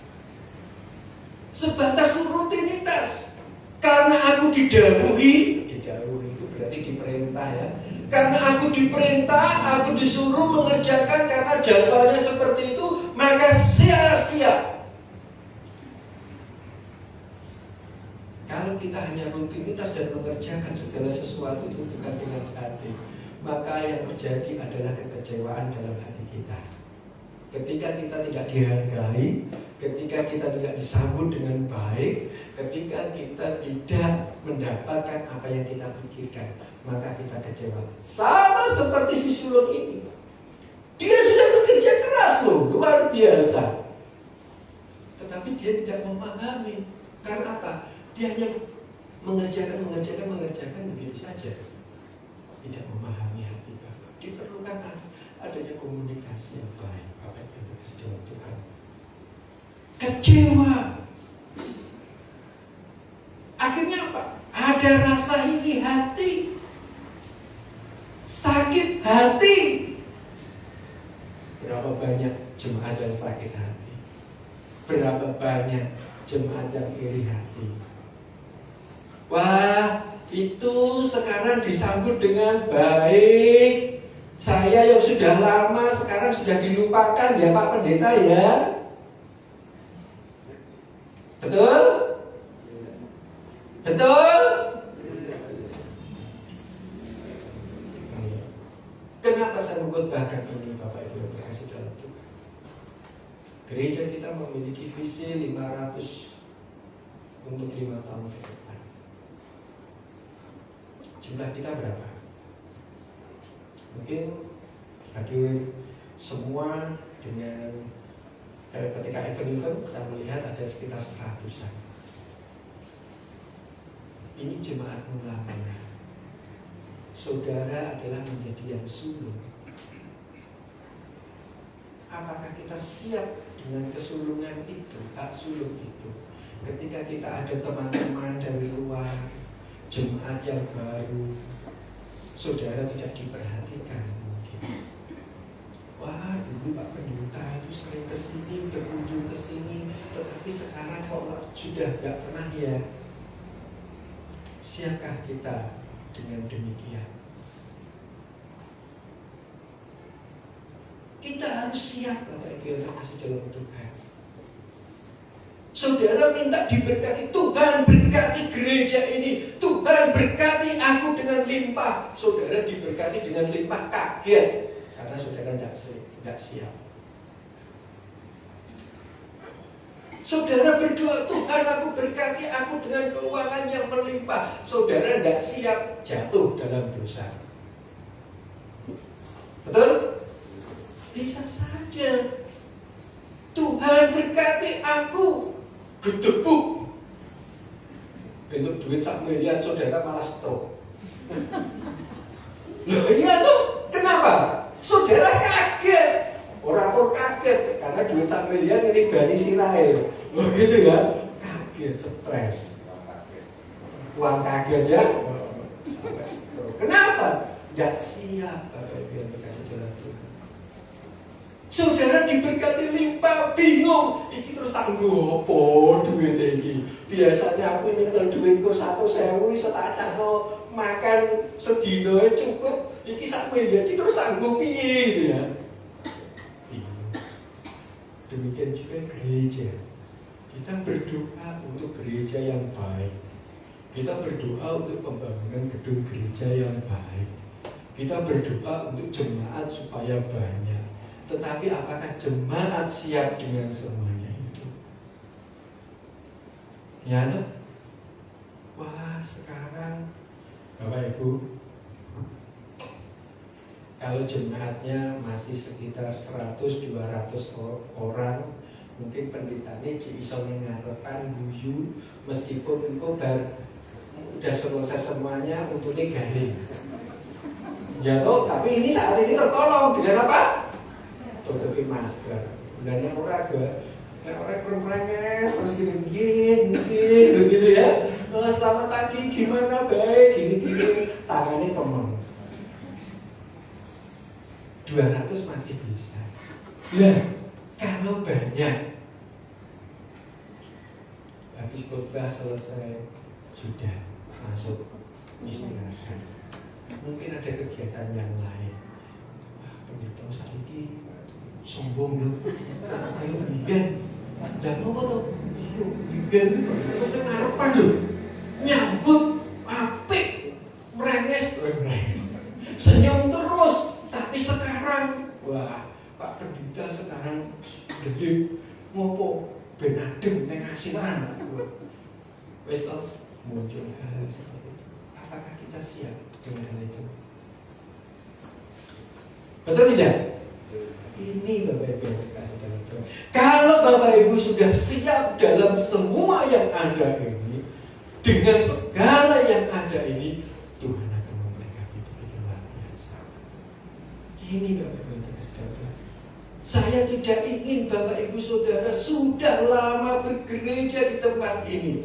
Sebatas rutinitas. Karena aku didhawuhi itu berarti diperintah ya. Karena aku diperintah, aku disuruh mengerjakan karena jadwalnya seperti itu, maka sia-sia. Kalau kita hanya rutinitas dan mengerjakan segala sesuatu itu bukan dengan hati, maka yang terjadi adalah kekecewaan dalam hati kita. Ketika kita tidak dihargai, ketika kita tidak disambut dengan baik, ketika kita tidak mendapatkan apa yang kita pikirkan, maka kita kecewa. Sama seperti si sulung ini. Dia sudah bekerja keras loh, luar biasa. Tetapi dia tidak memahami. Karena apa? Dia hanya mengerjakan begitu saja. Tidak memahami hati Bapak. Diperlukan adanya komunikasi yang baik. Bapak yang berkasih dalam Tuhan. Kecewa. Akhirnya apa? Ada rasa iri hati. Sakit hati. Berapa banyak jemaat yang sakit hati? Berapa banyak jemaat yang iri hati? Wah, itu sekarang disambut dengan baik. Saya yang sudah lama sekarang sudah dilupakan ya Pak Pendeta ya. Betul? Betul? Kenapa saya mengkhotbahkan ini Bapak Ibu yang berkasih dalam Tuhan? Gereja kita memiliki visi 500 untuk 5 tahun ke depan. Jumlah kita berapa? Mungkin hadir semua dengan ketika event saya melihat ada sekitar 100-an. Ini jemaat mulanya. Saudara adalah menjadi yang sulung. Apakah kita siap dengan kesulungan itu, hak sulung itu? Ketika kita ada teman-teman dari luar, jemaat yang baru, saudara tidak diperhatikan mungkin. Wah, dulu Pak Pendeta itu sering kesini, berkunjung kesini, tetapi sekarang kok sudah gak pernah ya. Siapkah kita dengan demikian? Kita harus siap Bapak Ibu yang terkasih dalam Tuhan. Saudara minta diberkati, Tuhan berkati gereja ini, Tuhan berkati aku dengan limpah. Saudara diberkati dengan limpah, kaget karena saudara tidak siap. Saudara berdoa, Tuhan aku berkati aku dengan keuangan yang melimpah. Saudara tidak siap, jatuh dalam dosa. Betul? Bisa saja Tuhan berkati aku, gedebuk bentuk duit 1 miliar, saudara malah stroke. Loh iya tuh, kenapa? Saudara kaget. Orang pun kaget karena duit 1 miliar ini bani sirai. Loh gitu ya, kaget, stres. Uang kaget ya. Kenapa? Tidak siap Bapak Ibu yang berkasih dalam Tuhan. Saudara diberkati limpah, bingung. Iki terus tangguh apa duit ini? Biasanya aku nyetel duitku 1.000 tak cahno makan sedino cukup. Iki 1 miliar, iki terus tangguh piye gitu ya. Demikian juga gereja. Kita berdoa untuk gereja yang baik. Kita berdoa untuk pembangunan gedung gereja yang baik. Kita berdoa untuk jemaat supaya banyak. Tetapi apakah jemaat siap dengan semuanya itu? Ya, no? Wah, sekarang Bapak Ibu, Kalau jemaatnya masih sekitar 100-200 orang, mungkin pendetanya iso ngarepan guyu meskipun engko udah selesai semuanya untungnya garing. Jatuh, tapi ini saat ini tertolong dengan apa? Tutupi masker. Dan yang orang kurang terus gini gitu ya. Selamat pagi, gimana, baik, gini tangannya pemeng. 200 masih bisa. Lah, kalau banyak habis khotbah selesai sudah masuk istirahat. Mungkin ada kegiatan yang lain. Pendeta saat ini sombong loh. Ayo bigan. Dan apa tuh? Ayo bigan. Kita ngarepan loh. Nyambut apik, merenges, senyum terus. Tapi sekarang, wah, Pak Pendeta sekarang gede ngopo ben adem neng asinan. Wes muncul hal seperti itu. Apakah kita siap dengan hal itu? Betul tidak? Ini Bapak Ibu yang dikasih dalam Tuhan. Kalau Bapak Ibu sudah siap dalam semua yang ada ini, dengan segala yang ada ini, Tuhan akan memberkati begitu luar biasa. Ini Bapak Ibu yang dikasih dalam Tuhan. Saya tidak ingin Bapak Ibu Saudara sudah lama bergereja di tempat ini.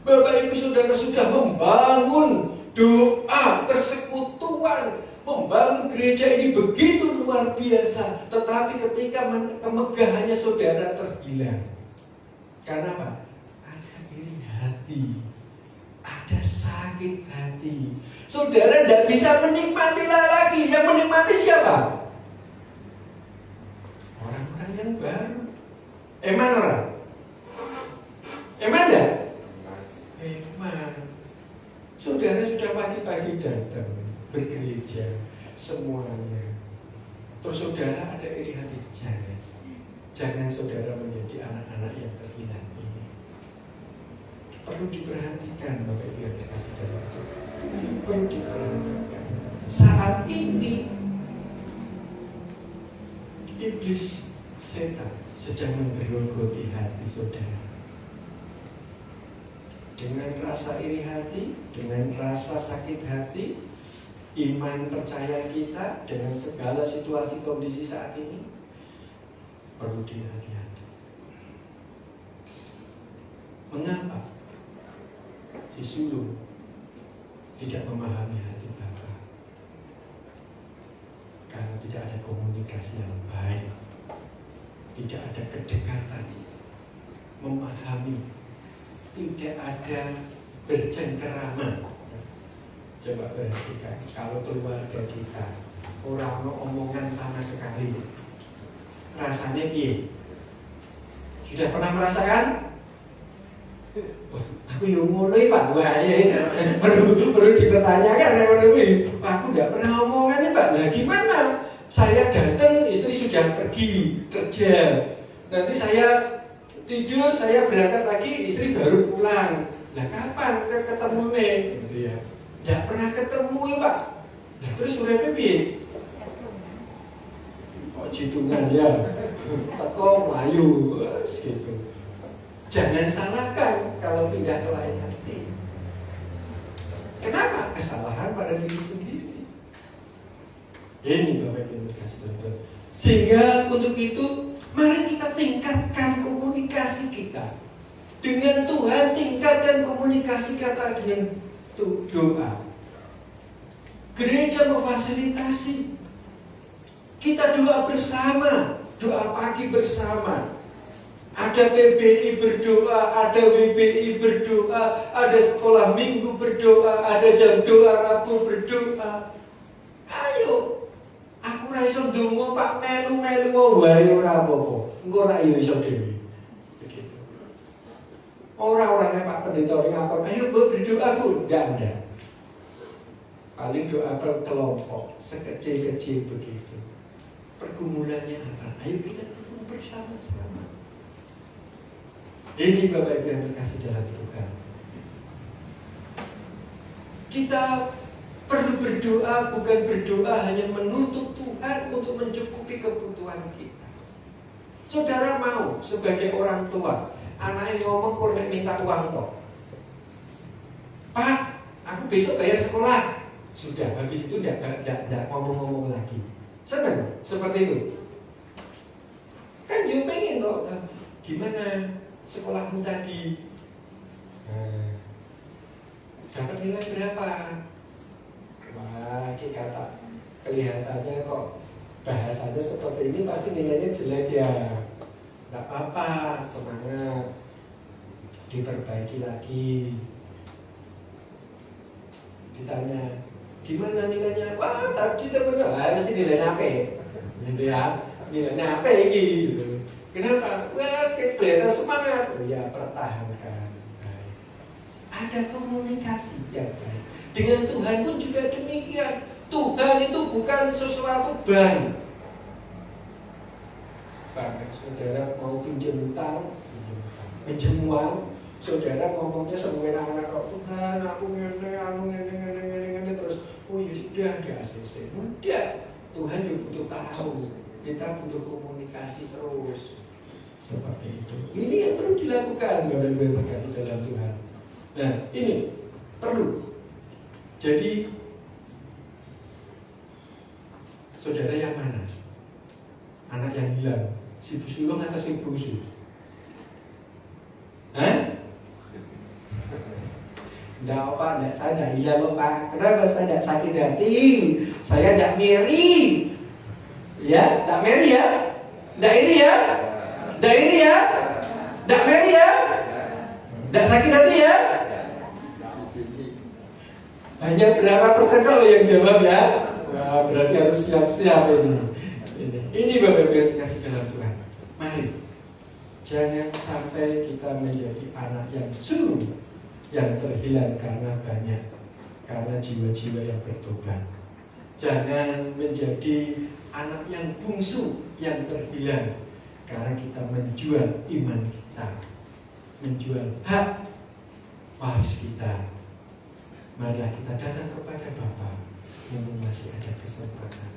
Bapak Ibu Saudara sudah membangun doa, persekutuan, membangun gereja ini begitu luar biasa. Tetapi ketika kemegahannya saudara terhilang. Karena apa? Ada iri hati, ada sakit hati. Saudara tidak bisa menikmati lagi. Yang menikmati siapa? Orang-orang yang baru. Eman orang? Eman tidak? Eman. Saudara sudah pagi-pagi datang bergereja semuanya. Terus saudara ada iri hati. Jangan saudara menjadi anak-anak yang terhilang ini. Perlu diperhatikan Bapak Ibu yang dikasih dalam Tuhan. Perlu diperhatikan. Saat ini iblis setan sedang menggerogoti hati saudara. Dengan rasa iri hati, dengan rasa sakit hati, iman percaya kita dengan segala situasi kondisi saat ini perlu dihati-hati. Mengapa si sulung tidak memahami hati Bapa? Karena tidak ada komunikasi yang baik, tidak ada kedekatan, memahami, tidak ada bercengkerama. Coba perhatikan, kalau keluarga kita orang mau omongan sama sekali, rasanya piye? Sudah pernah merasakan? Wah, aku yang mulai Pak, wah ya, perlu dipertanyakan. Aku tidak pernah omongan nih Pak. Lah gimana? Saya datang, istri sudah pergi kerja. Nanti saya tidur, saya berangkat lagi, istri baru pulang. Nah kapan ketemu nih? Gitu ya. Tidak pernah ketemu ya Pak. Nah terus udah piye? Oh jitungan ya. Teko melayu gitu. Jangan salahkan kalau pindah ke lain hati. Kenapa? Kesalahan pada diri sendiri. Ini Bapak Ibu kasih contoh. Sehingga untuk itu mari kita tingkatkan komunikasi kita dengan Tuhan, tingkatkan komunikasi kita dengan doa. Gereja memfasilitasi. Kita doa bersama, doa pagi bersama. Ada PBI berdoa, ada WBI berdoa, ada sekolah minggu berdoa, ada jam doa Rabu berdoa. Ayo, aku ra iso ndonga Pak melu-melu wae ora apa-apa. Engko ra iso dhewe. Begitu. Orang-orangnya Pak Pendeta ngakon, ayo Bu berdoa Bu, enggak ada. Paling doa kelompok, sekecil-kecil begitu. Pergumulannya apa? Ayo kita ketemu bersama-sama. Ini Bapak Ibu yang terkasih dalam Tuhan. Kita Perlu berdoa, bukan berdoa hanya menuntut Tuhan untuk mencukupi kebutuhan kita. Saudara mau sebagai orang tua, anaknya ngomong kok minta uang toh, Pak, aku besok bayar sekolah. Sudah, habis itu tidak ngomong-ngomong lagi. Senang seperti itu. Kan dia pengen kok, gimana sekolahmu tadi? Dapat nilai berapa? Wah, ini kata kelihatannya kok bahasanya seperti ini pasti nilainya jelek ya. Tidak apa-apa, semangat, diperbaiki lagi. Ditanya, gimana nilainya? Wah, tadi benar, mesti nilainya apa? Gitu ya, nilainya apa ini? Gitu. Kenapa? Wah, kelihatan semangat. Oh ya, pertahankan. Baik. Ada komunikasi yang baik. Dengan Tuhan pun juga demikian. Tuhan itu bukan sesuatu bank. Saudara mau pinjam utang, pinjam uang, saudara ngomongnya semena-mena kok Tuhan, aku ngene terus, oh ya sudah ada ACC. Mudah. Tuhan juga butuh tahu. Kita butuh komunikasi terus. Seperti itu. Ini yang perlu dilakukan Bapak Ibu yang berkati dalam Tuhan. Nah, ini perlu. Jadi saudara yang mana? Anak yang hilang, si busulung atau si busu? Hah? Tidak apa, tidak saya tidak hilang loh Pak. Kenapa saya tidak sakit hati? Saya tidak meri. Ya, tidak meri ya? Tidak iri ya? Tidak iri ya? Tidak meri ya? Tidak sakit hati ya? Hanya berapa persen kalau yang jawab ya? Wah, berarti harus siap-siap ini. Ini Bapak Ibu yang dikasih dalam Tuhan. Mari, jangan sampai kita menjadi anak yang sulung, yang terhilang karena banyak, karena jiwa-jiwa yang bertobat. Jangan menjadi anak yang bungsu, yang terhilang, karena kita menjual iman kita, menjual hak waris kita. Marilah kita datang kepada Bapa, mumpung masih ada kesempatan.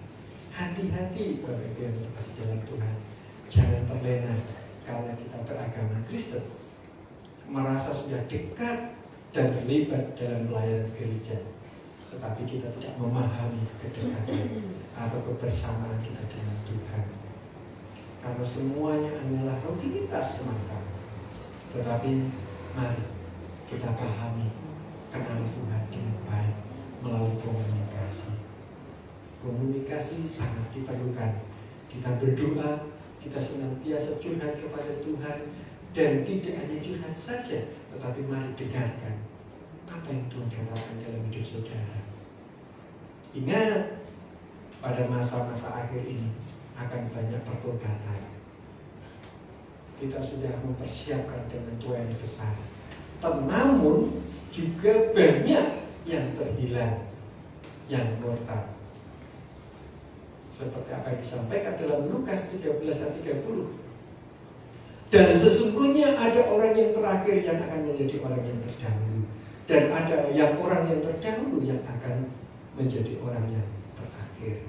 Hati-hati Bapak Ibu yang terkasih dalam Tuhan. Jangan terlena karena kita beragama Kristen, merasa sudah dekat dan terlibat dalam pelayanan gereja, tetapi kita tidak memahami kedekatan atau kebersamaan kita dengan Tuhan. Karena semuanya adalah rutinitas semata. Tetapi mari kita pahami, kenal Tuhan dengan baik melalui komunikasi. Komunikasi sangat diperlukan. Kita berdoa, kita senantiasa curhat kepada Tuhan, dan tidak hanya curhat saja, tetapi mari dengarkan apa yang Tuhan katakan dalam hidup saudara. Ingat, pada masa-masa akhir ini akan banyak pertobatan. Kita sudah mempersiapkan dengan doa yang besar. Namun juga banyak yang terhilang, yang murtad. Seperti apa yang disampaikan dalam Lukas 13:30. Dan sesungguhnya ada orang yang terakhir yang akan menjadi orang yang terdahulu, dan ada yang orang yang terdahulu yang akan menjadi orang yang terakhir.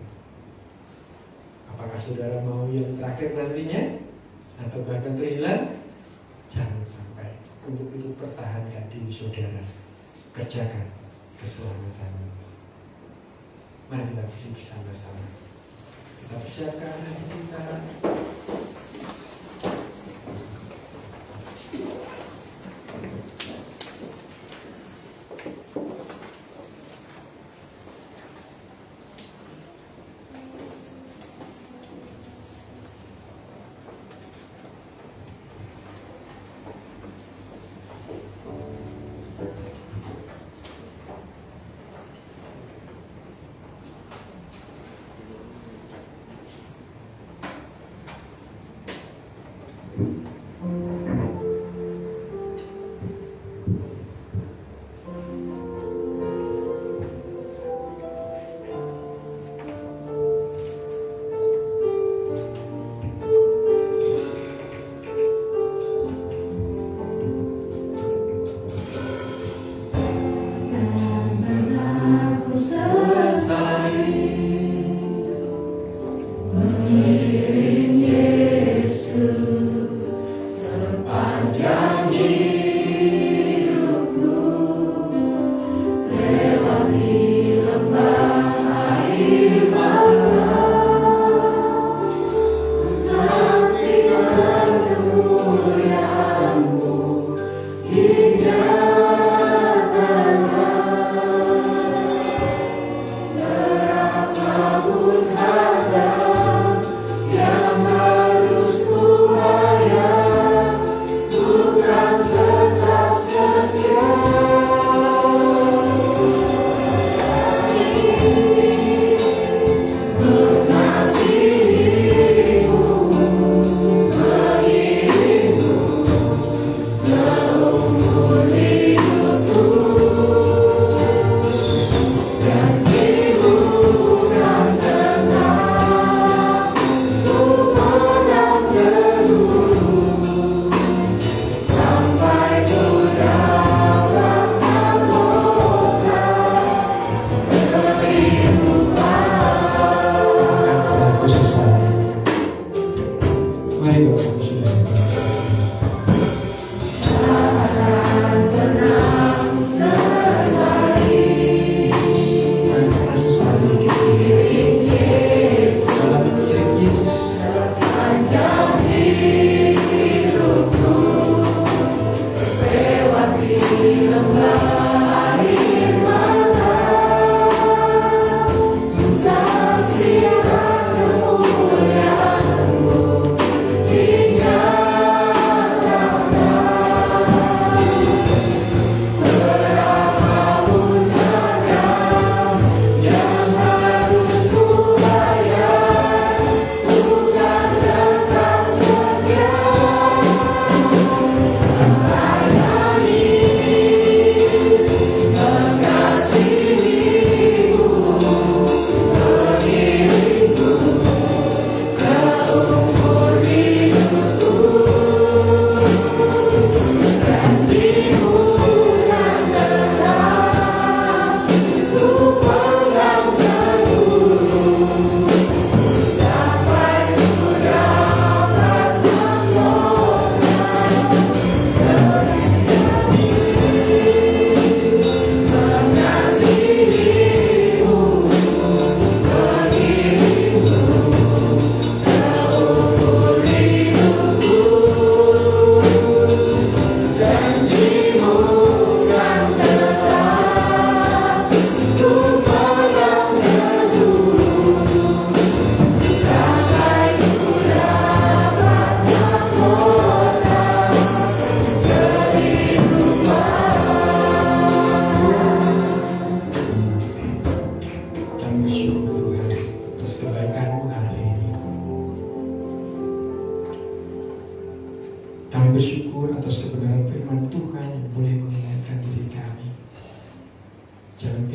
Apakah saudara mau yang terakhir nantinya atau bahkan terhilang? Jangan sampai. Untuk itu pertahankan diri saudara, kerjakan keselamatanmu. Mari kita bersama-sama. Kita persiapkan hati kita.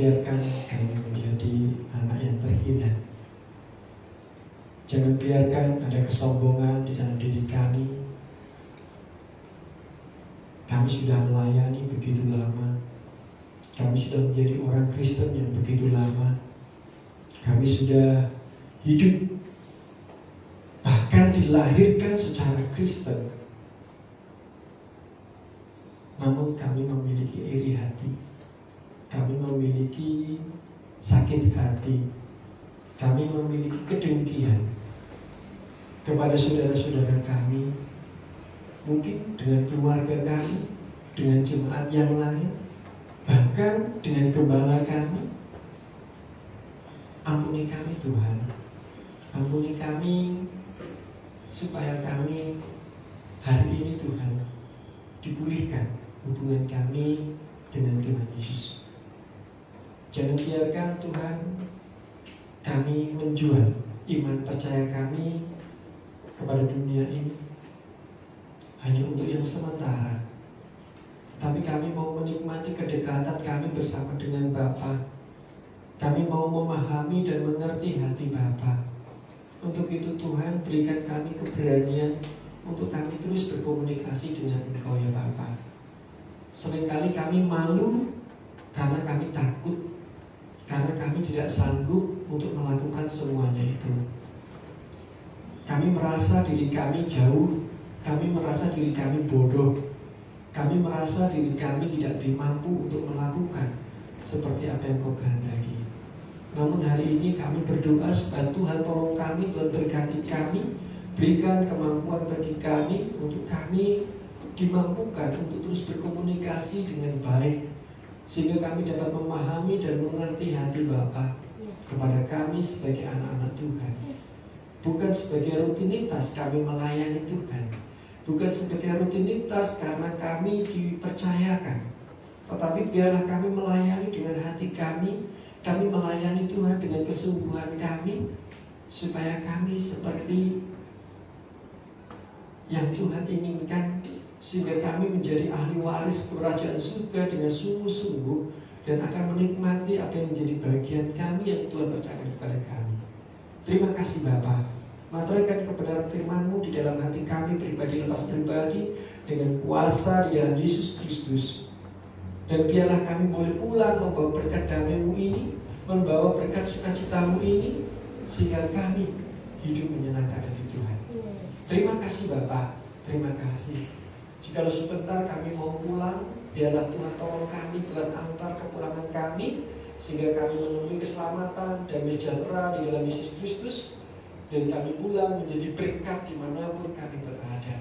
biarkan kami menjadi anak yang terhina. Jangan biarkan ada kesombongan di dalam diri kami. Kami sudah melayani begitu lama. Kami sudah menjadi orang Kristen yang begitu lama. Kami sudah hidup, bahkan dilahirkan secara Kristen. Namun kami memiliki iri hati. Kami memiliki sakit hati. Kami memiliki kedengkian kepada saudara-saudara kami, mungkin dengan keluarga kami, dengan jemaat yang lain, bahkan dengan gembala kami. Ampuni kami Tuhan. Ampuni kami supaya kami hari ini Tuhan dipulihkan hubungan kami dengan Tuhan Yesus. Jangan biarkan Tuhan kami menjual iman percaya kami kepada dunia ini hanya untuk yang sementara. Tapi kami mau menikmati kedekatan kami bersama dengan Bapa. Kami mau memahami dan mengerti hati Bapa. Untuk itu Tuhan berikan kami keberanian untuk kami terus berkomunikasi dengan Engkau ya Bapa. Seringkali kami malu karena kami takut, karena kami tidak sanggup untuk melakukan semuanya itu. Kami merasa diri kami jauh, kami merasa diri kami bodoh, kami merasa diri kami tidak mampu untuk melakukan seperti apa yang Kau kehendaki. Namun hari ini kami berdoa supaya Tuhan tolong kami, Tuhan berkati kami, berikan kemampuan bagi kami untuk kami dimampukan untuk terus berkomunikasi dengan baik, sehingga kami dapat memahami dan mengerti hati Bapa kepada kami sebagai anak-anak Tuhan. Bukan sebagai rutinitas kami melayani Tuhan, bukan sebagai rutinitas karena kami dipercayakan, tetapi biarlah kami melayani dengan hati kami melayani Tuhan dengan kesungguhan kami, supaya kami seperti yang Tuhan inginkan, sehingga kami menjadi ahli waris kerajaan surga dengan sungguh-sungguh dan akan menikmati apa yang menjadi bagian kami yang Tuhan percayakan kepada kami. Terima kasih Bapa. Maturkan kebenaran firman-Mu di dalam hati kami pribadi lepas pribadi dengan kuasa di dalam Yesus Kristus. Dan biarlah kami boleh pulang membawa berkat damai-Mu ini, membawa berkat sukacita-Mu ini, sehingga kami hidup menyenangkan hati Tuhan. Terima kasih Bapa, terima kasih. Jikalau sebentar kami mau pulang, biarlah Tuhan tolong kami dalam antar kepulangan kami, sehingga kami menemui keselamatan dan sejahtera di dalam Yesus Kristus, dan kami pulang menjadi berkat dimanapun kami berada.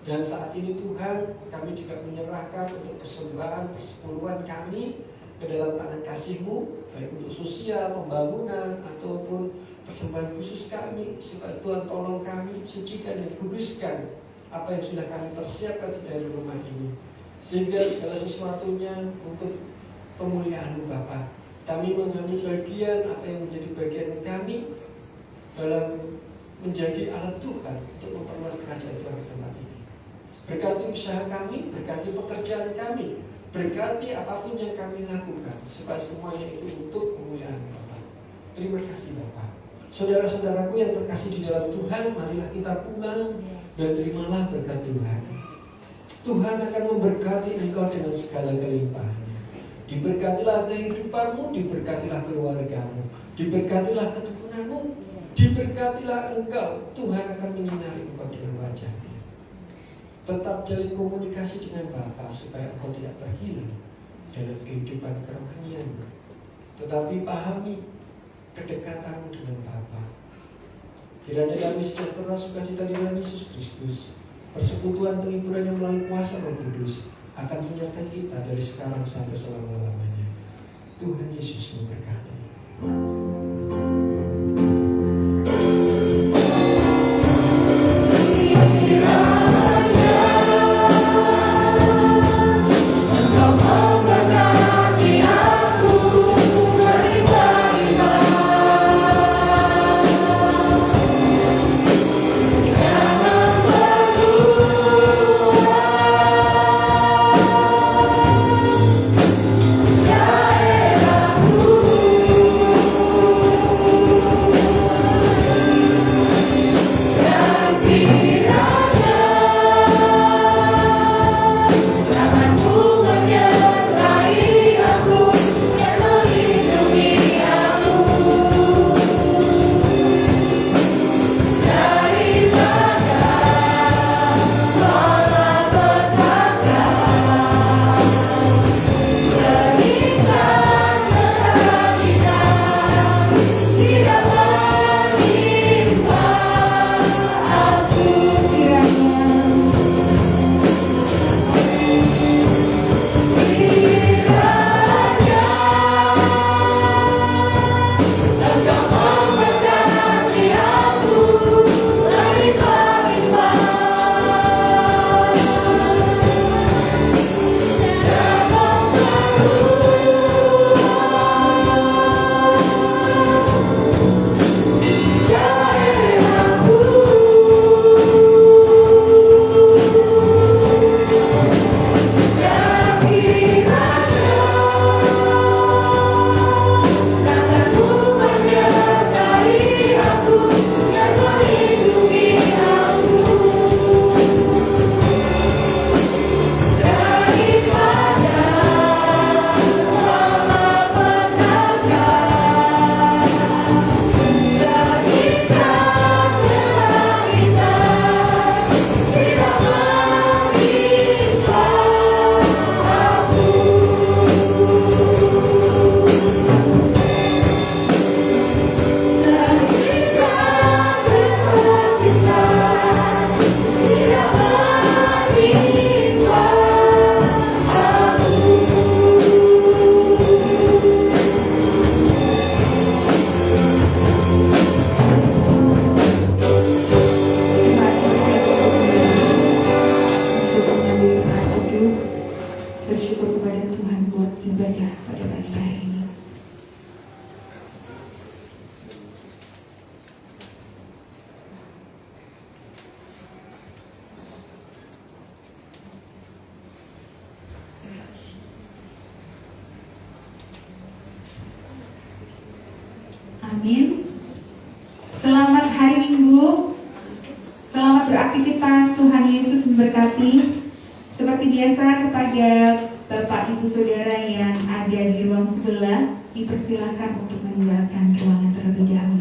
Dan saat ini Tuhan, kami juga menyerahkan untuk persembahan persepuluhan kami ke dalam tangan kasih-Mu, baik untuk sosial, pembangunan, ataupun persembahan khusus kami, supaya Tuhan tolong kami sucikan dan kuduskan apa yang sudah kami persiapkan di rumah ini, sehingga segala sesuatunya untuk pemuliaan-Mu Bapa. Kami mengambil bagian apa yang menjadi bagian kami dalam menjadi alat Tuhan untuk memperluas kerajaan Tuhan di tempat ini. Berkati usaha kami, berkati pekerjaan kami, berkati apapun yang kami lakukan, supaya semuanya itu untuk kemuliaan Bapa. Terima kasih Bapa. Saudara-saudaraku yang terkasih di dalam Tuhan, marilah kita pulang dan terimalah berkat Tuhan. Tuhan akan memberkati engkau dengan segala kelimpahannya. Diberkatilah kehidupanmu, diberkatilah keluargamu, diberkatilah keturunanmu, diberkatilah engkau. Tuhan akan menyinari engkau dengan wajah-Nya. Tetap jalin komunikasi dengan Bapa supaya engkau tidak terhilang dalam kehidupan kerohanianmu. Tetapi pahami kedekatanmu dengan Bapa. Kiranya damai sejahtera sukacita di dalam Yesus Kristus, persekutuan penghiburan yang melalui kuasa Roh Kudus akan menyertai kita dari sekarang sampai selama-lamanya. Tuhan Yesus memberkati. Yeah. beraktivitas. Tuhan Yesus memberkati. Seperti biasa kepada Bapak Ibu Saudara yang ada di ruang sebelah, dipersilakan untuk meninggalkan ruangan terlebih dahulu.